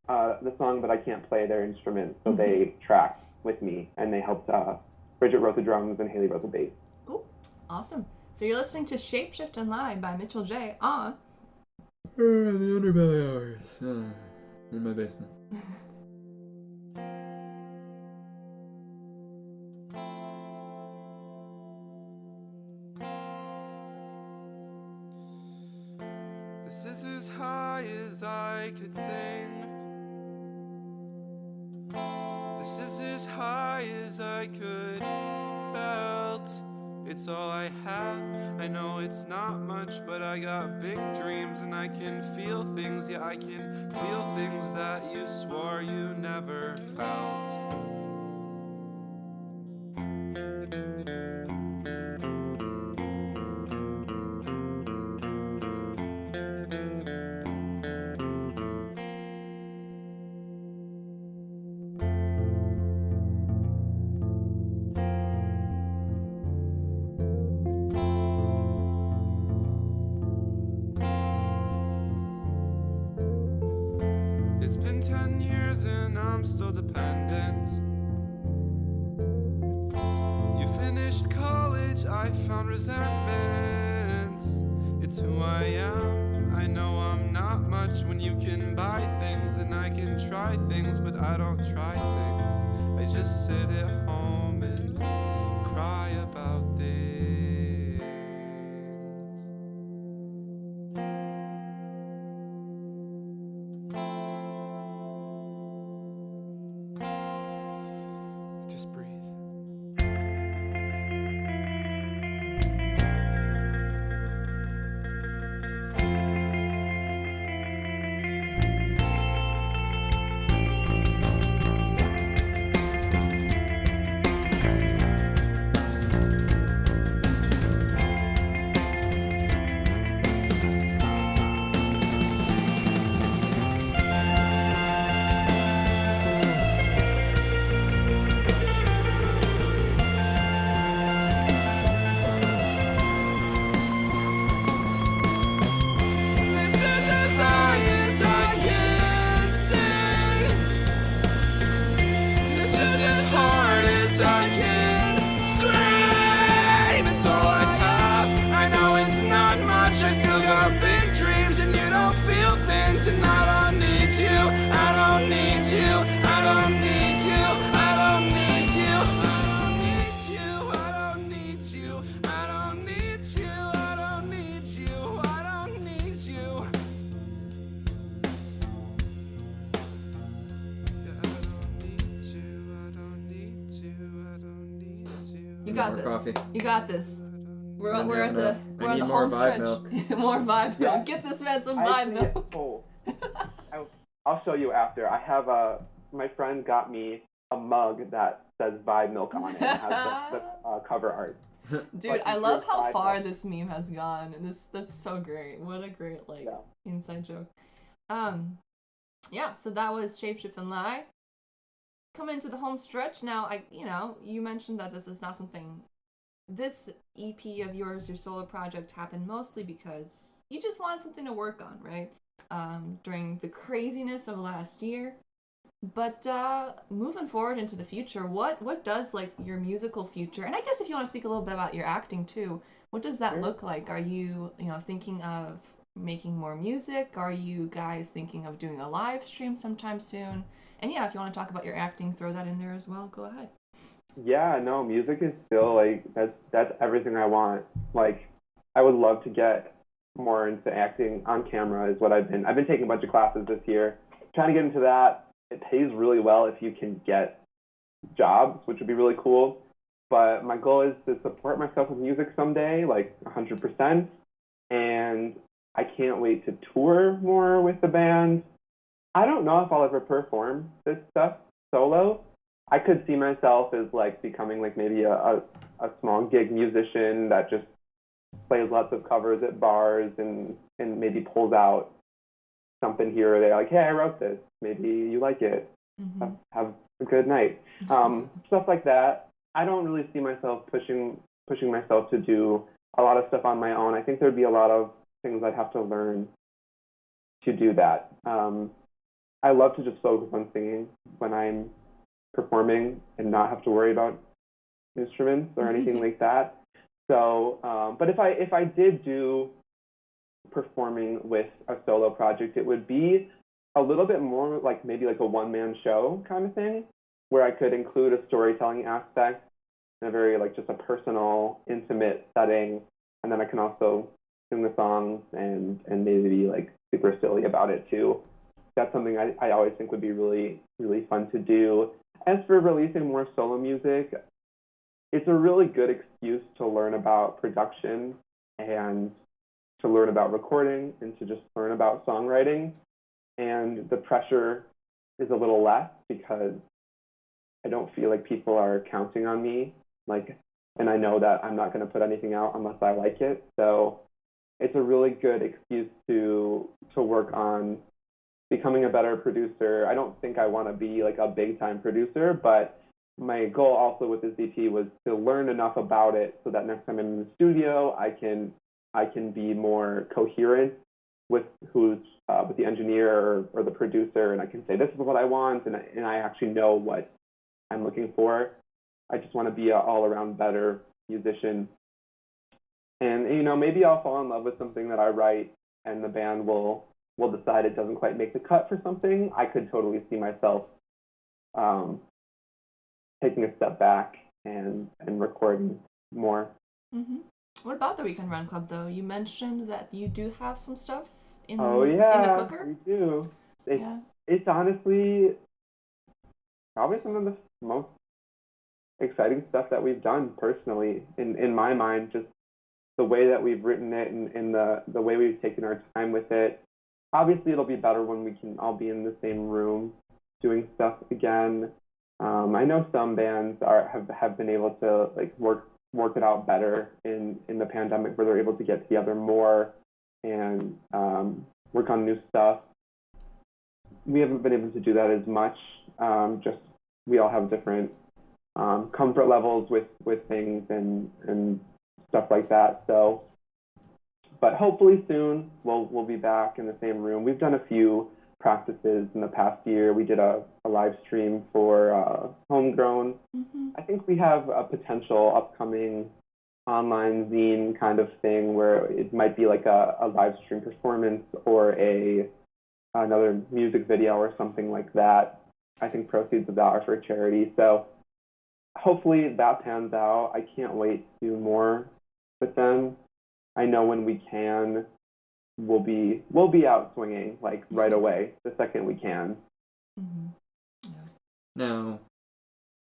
the song, but I can't play their instruments, so they tracked with me, and they helped. Bridget wrote the drums, and Haley wrote the bass. Cool. Awesome. So you're listening to Shapeshift and Lie by Mitchell J on The Underbelly Hours. In my basement. This is as high as I could sing. This is as high as I could belt. It's all I have. I know it's not much, but I got big dreams and I can feel things. Yeah, I can feel things that you swore you never felt. It's been 10 years and I'm still dependent. You finished college, I found resentment. It's who I am. I know I'm not much when you can buy things and I can try things, but I don't try things. I just sit at home and cry about things. Just breathe. This is as high as I can sing. This is as hard as I can scream. It's all I have. I know it's not much. I still got big dreams, and you don't feel things, and I don't need you. I don't need you. I don't need you. I don't need you. I don't need you. I don't need you. I don't need you. I don't need you. I don't need you. Yeah, I don't need you. I don't need you. I don't need you. You got More this. coffee. You got this. We're Don't at have the enough. I we're on need the more home Vibe stretch. milk. More vibe Yeah. milk. Get this man some I vibe actually- milk. I'll show you after. I have my friend got me a mug that says Vibe Milk on it. It has the cover art. Dude, But I you love do how vibe far milk. this meme has gone. And that's so great. What a great Yeah. inside joke. Yeah, so that was Shapeshift and Lie. Come into the home stretch. Now, you mentioned that this is not something. This EP of yours, your solo project, happened mostly because you just wanted something to work on, right? during the craziness of last year. But moving forward into the future, what does like your musical future, and I guess if you want to speak a little bit about your acting too, what does that look like? Are you thinking of making more music? Are you guys thinking of doing a live stream sometime soon? And yeah, if you want to talk about your acting, throw that in there as well. Go ahead. Yeah, no, music is still like that's everything I want. Like, I would love to get more into acting on camera is what I've been taking a bunch of classes this year, trying to get into that. It pays really well if you can get jobs, which would be really cool. But my goal is to support myself with music someday, like 100%. And I can't wait to tour more with the band. I don't know if I'll ever perform this stuff solo. I could see myself as like becoming like maybe a small gig musician that just plays lots of covers at bars and maybe pulls out something here or there, like, hey, I wrote this. Maybe you like it. Have a good night. Stuff like that. I don't really see myself pushing myself to do a lot of stuff on my own. I think there'd be a lot of things I'd have to learn to do that. I love to just focus on singing when I'm performing and not have to worry about instruments or anything like that. So, but if I did do performing with a solo project, it would be a little bit more like maybe like a one-man show kind of thing, where I could include a storytelling aspect in a very like just a personal, intimate setting, and then I can also sing the songs and maybe be like super silly about it too. That's something I always think would be really, really fun to do. As for releasing more solo music, it's a really good excuse to learn about production and to learn about recording and to just learn about songwriting. And the pressure is a little less because I don't feel like people are counting on me. And I know that I'm not going to put anything out unless I like it. So it's a really good excuse to work on becoming a better producer. I don't think I want to be like a big time producer, but my goal also with this EP was to learn enough about it so that next time I'm in the studio, I can be more coherent with who's with the engineer or the producer, and I can say this is what I want, and I actually know what I'm looking for. I just want to be an all-around better musician. And maybe I'll fall in love with something that I write, and the band will decide it doesn't quite make the cut for something. I could totally see myself taking a step back and recording more. What about the Weekend Run Club, though? You mentioned that you do have some stuff in Oh the yeah, cooker. we do. It's honestly probably some of the most exciting stuff that we've done personally in my mind. Just the way that we've written it and the way we've taken our time with it. Obviously, it'll be better when we can all be in the same room doing stuff again. I know some bands have been able to like work it out better in the pandemic, where they're able to get together more and work on new stuff. We haven't been able to do that as much. Just we all have different comfort levels with things and stuff like that. So, but hopefully soon we'll be back in the same room. We've done a few practices in the past year. We did a live stream for Homegrown. I think we have a potential upcoming online zine kind of thing where it might be like a live stream performance or another music video or something like that. I think proceeds of that are for charity. So hopefully that pans out. I can't wait to do more with them. I know when we can, we'll be out swinging like right away the second we can. Now,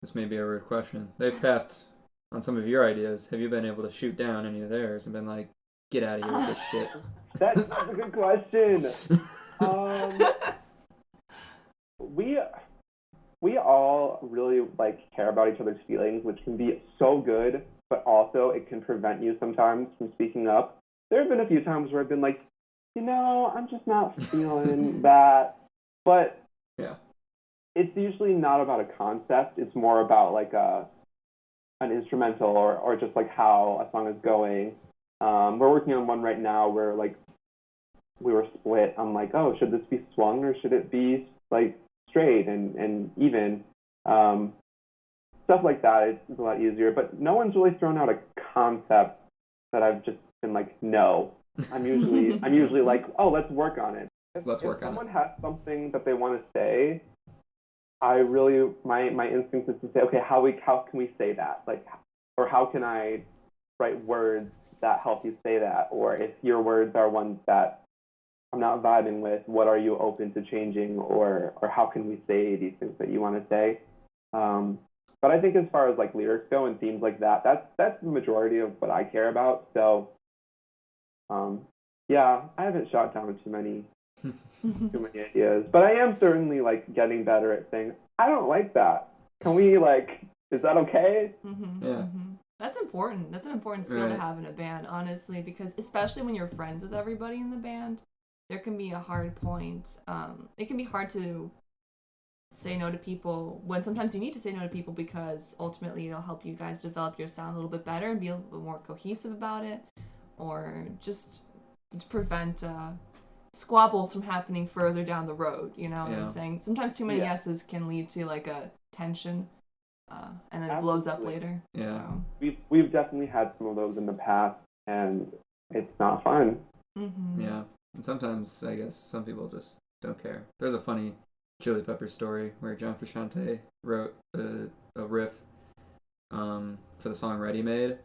this may be a rude question. They've passed on some of your ideas. Have you been able to shoot down any of theirs and been like, get out of here with this shit? That's a good question. We all really like care about each other's feelings, which can be so good, but also it can prevent you sometimes from speaking up. There have been a few times where I've been like, I'm just not feeling that. But yeah, it's usually not about a concept. It's more about like an instrumental or just like how a song is going. We're working on one right now where like we were split on like, oh, should this be swung or should it be like straight and even? Stuff like that is a lot easier, but no one's really thrown out a concept that I've just been like, no. I'm usually like, oh, let's work on it. If someone has something that they want to say, I really my instinct is to say, okay, how can we say that? Like, or how can I write words that help you say that? Or if your words are ones that I'm not vibing with, what are you open to changing? Or how can we say these things that you want to say? But I think as far as like lyrics go and themes like that, that's the majority of what I care about. So, yeah, I haven't shot down too many ideas, but I am certainly like getting better at saying, I don't like that. Can we like, is that okay? Mm-hmm, Yeah. mm-hmm. That's important. That's an important skill to have in a band, honestly, because especially when you're friends with everybody in the band, there can be a hard point. It can be hard to say no to people when sometimes you need to say no to people because ultimately it'll help you guys develop your sound a little bit better and be a little bit more cohesive about it, or just to prevent squabbles from happening further down the road. You know what I'm saying? Sometimes too many yeses can lead to like a tension, and then it blows up later. Yeah. So. We've definitely had some of those in the past, and it's not fun. Mm-hmm. Yeah. And sometimes I guess some people just don't care. There's a funny Chili Pepper story where John Frusciante wrote a riff for the song Ready Made,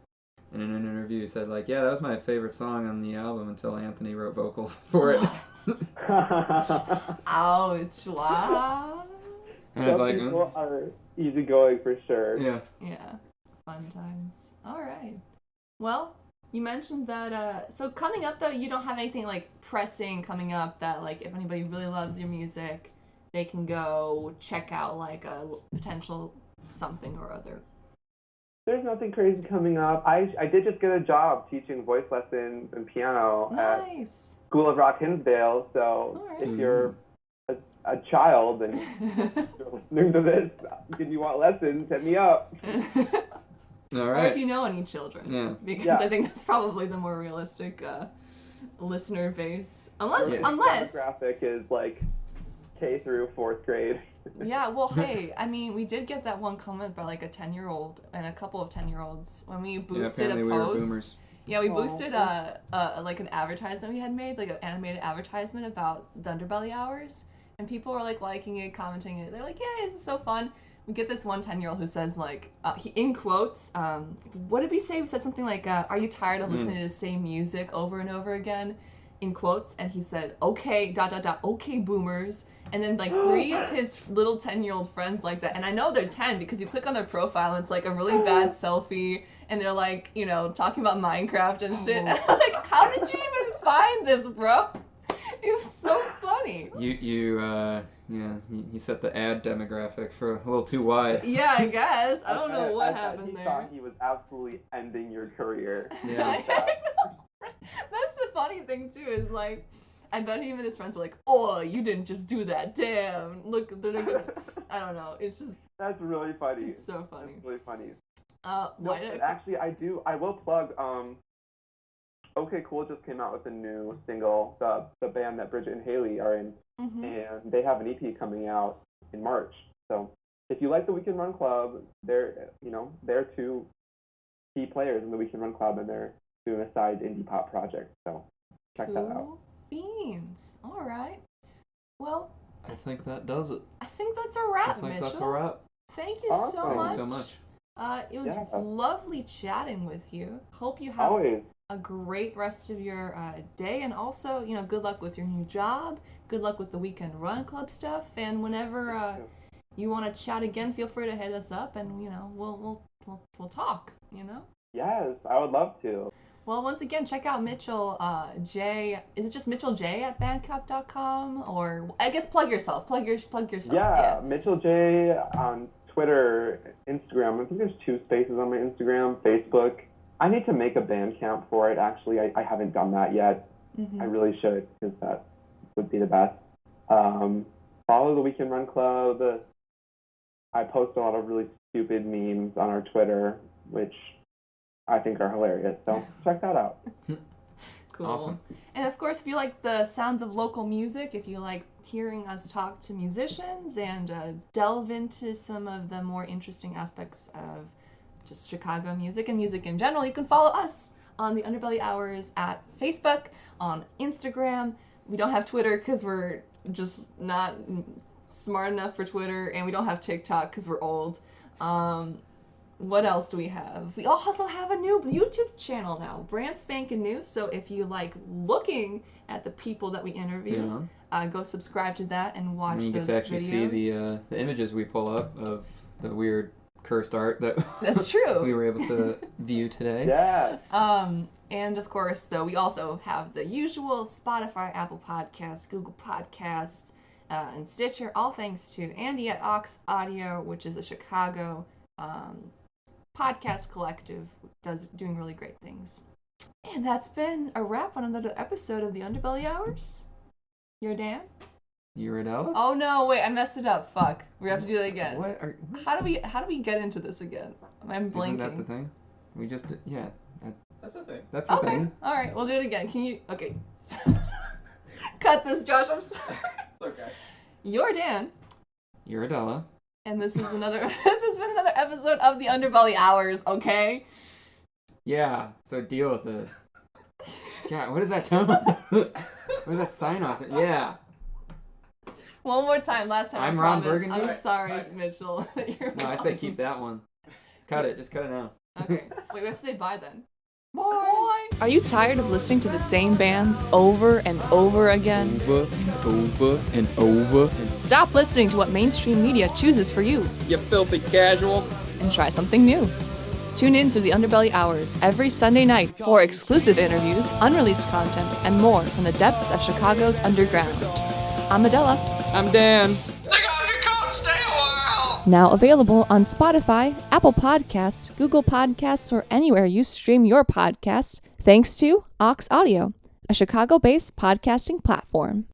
and in an interview he said like, yeah, that was my favorite song on the album until Anthony wrote vocals for it. Ouch! Wow. And it's Some like, people are easygoing for sure. yeah. Yeah, fun times. All right. Well, you mentioned that. So coming up though, you don't have anything like pressing coming up that like if anybody really loves your music, they can go check out like a potential something or other. There's nothing crazy coming up. I did just get a job teaching voice lessons and piano at School of Rock Hinsdale. So if you're a child and you're listening to this and you want lessons, hit me up. All Or right. if you know any children. Yeah. Because I think that's probably the more realistic listener base. Unless demographic is like K through 4th grade. Yeah, well, hey, I mean, we did get that one comment by like a 10-year-old and a couple of 10-year-olds when we boosted a post. We were boomers. Yeah, we boosted like an advertisement we had made, like an animated advertisement about the Underbelly hours, and people were like liking it, commenting it. They're like, "Yay, this is so fun." We get this one 10-year-old who says like, he in quotes, what did we say? We said something like, "Are you tired of listening to the same music over and over again?" In quotes, and he said, "Okay, ... okay, boomers." And then like 3 of his little 10-year-old friends like that, and I know they're 10 because you click on their profile and it's like a really bad selfie, and they're like, you know, talking about Minecraft and shit. And I'm like, how did you even find this, bro? It was so funny. You set the ad demographic for a little too wide. Yeah, I guess. I don't know what happened there. He thought he was absolutely ending your career. Yeah. That's the funny thing too, is like, I bet him and his friends were like, "Oh, you didn't just do that, damn, look, they're gonna," I don't know, it's just, that's really funny. it's so funny. It's really funny. Actually, I will plug, Okay Cool just came out with a new single, the band that Bridget and Haley are in, and they have an EP coming out in March. So if you like the Weekend Run Club, they're 2 key players in the Weekend Run Club, and they're doing a side indie pop project. So check that out. Beans. All right. Well, I think that does it. I think that's a wrap, Mitchell. That's a wrap. Thank you Awesome. so much. Thank you so much. It was lovely chatting with you. Hope you have Always. a great rest of your day, and also, you know, good luck with your new job. Good luck with the Weekend Run Club stuff. And whenever you want to chat again, feel free to hit us up, and you know, we'll talk. You know. Yes, I would love to. Well, once again, check out Mitchell J. Is it just Mitchell J at bandcamp.com? Or I guess plug yourself. Plug yourself. Yeah, Mitchell J on Twitter, Instagram. I think there's 2 spaces on my Instagram, Facebook. I need to make a Bandcamp for it, actually. I haven't done that yet. I really should, because that would be the best. Follow the Weekend Run Club. I post a lot of really stupid memes on our Twitter, which I think are hilarious. So check that out. Cool. Awesome. And of course, if you like the sounds of local music, if you like hearing us talk to musicians and delve into some of the more interesting aspects of just Chicago music and music in general, you can follow us on the Underbelly Hours at Facebook, on Instagram. We don't have Twitter because we're just not smart enough for Twitter, and we don't have TikTok because we're old. What else do we have? We also have a new YouTube channel now, brand spanking new. So if you like looking at the people that we interview, go subscribe to that and watch And you those get to actually videos. see the images we pull up of the weird cursed art that That's true. we were able to view today. Yeah. And of course, though, we also have the usual Spotify, Apple Podcasts, Google Podcasts, and Stitcher, all thanks to Andy at Ox Audio, which is a Chicago podcast collective, doing really great things. And that's been a wrap on another episode of the Underbelly Hours. You're Dan? You're Adela? Oh no, wait, I messed it up. Fuck. We have to do that again. What are... How do we get into this again? I'm blanking. Isn't that the thing? We just did, yeah. That's the thing. That's the Okay. thing. All right, we'll do it again. Can you? Okay. Cut this, Josh. I'm sorry. Okay. You're Dan, You're Adela. and this is another. This has been another episode of the Underbelly Hours. Okay. Yeah, so deal with it. Yeah, what is that tone? What is that sign off? Yeah. One more time. Last time. I'm I Ron promise. Burgundy? I'm sorry, Mitchell. that you're No, I say wrong. keep that one. Cut it. Just cut it now. Okay. Wait, we have to say bye then. Bye. Are you tired of listening to the same bands over and over again? Over and over. Stop listening to what mainstream media chooses for you You filthy casual. and try something new. Tune in to the Underbelly Hours every Sunday night for exclusive interviews, unreleased content, and more from the depths of Chicago's underground. I'm Adela, I'm Dan. Take off your coat, stay a while! now available on Spotify, Apple Podcasts, Google Podcasts, or anywhere you stream your podcasts, thanks to Ox Audio, a Chicago-based podcasting platform.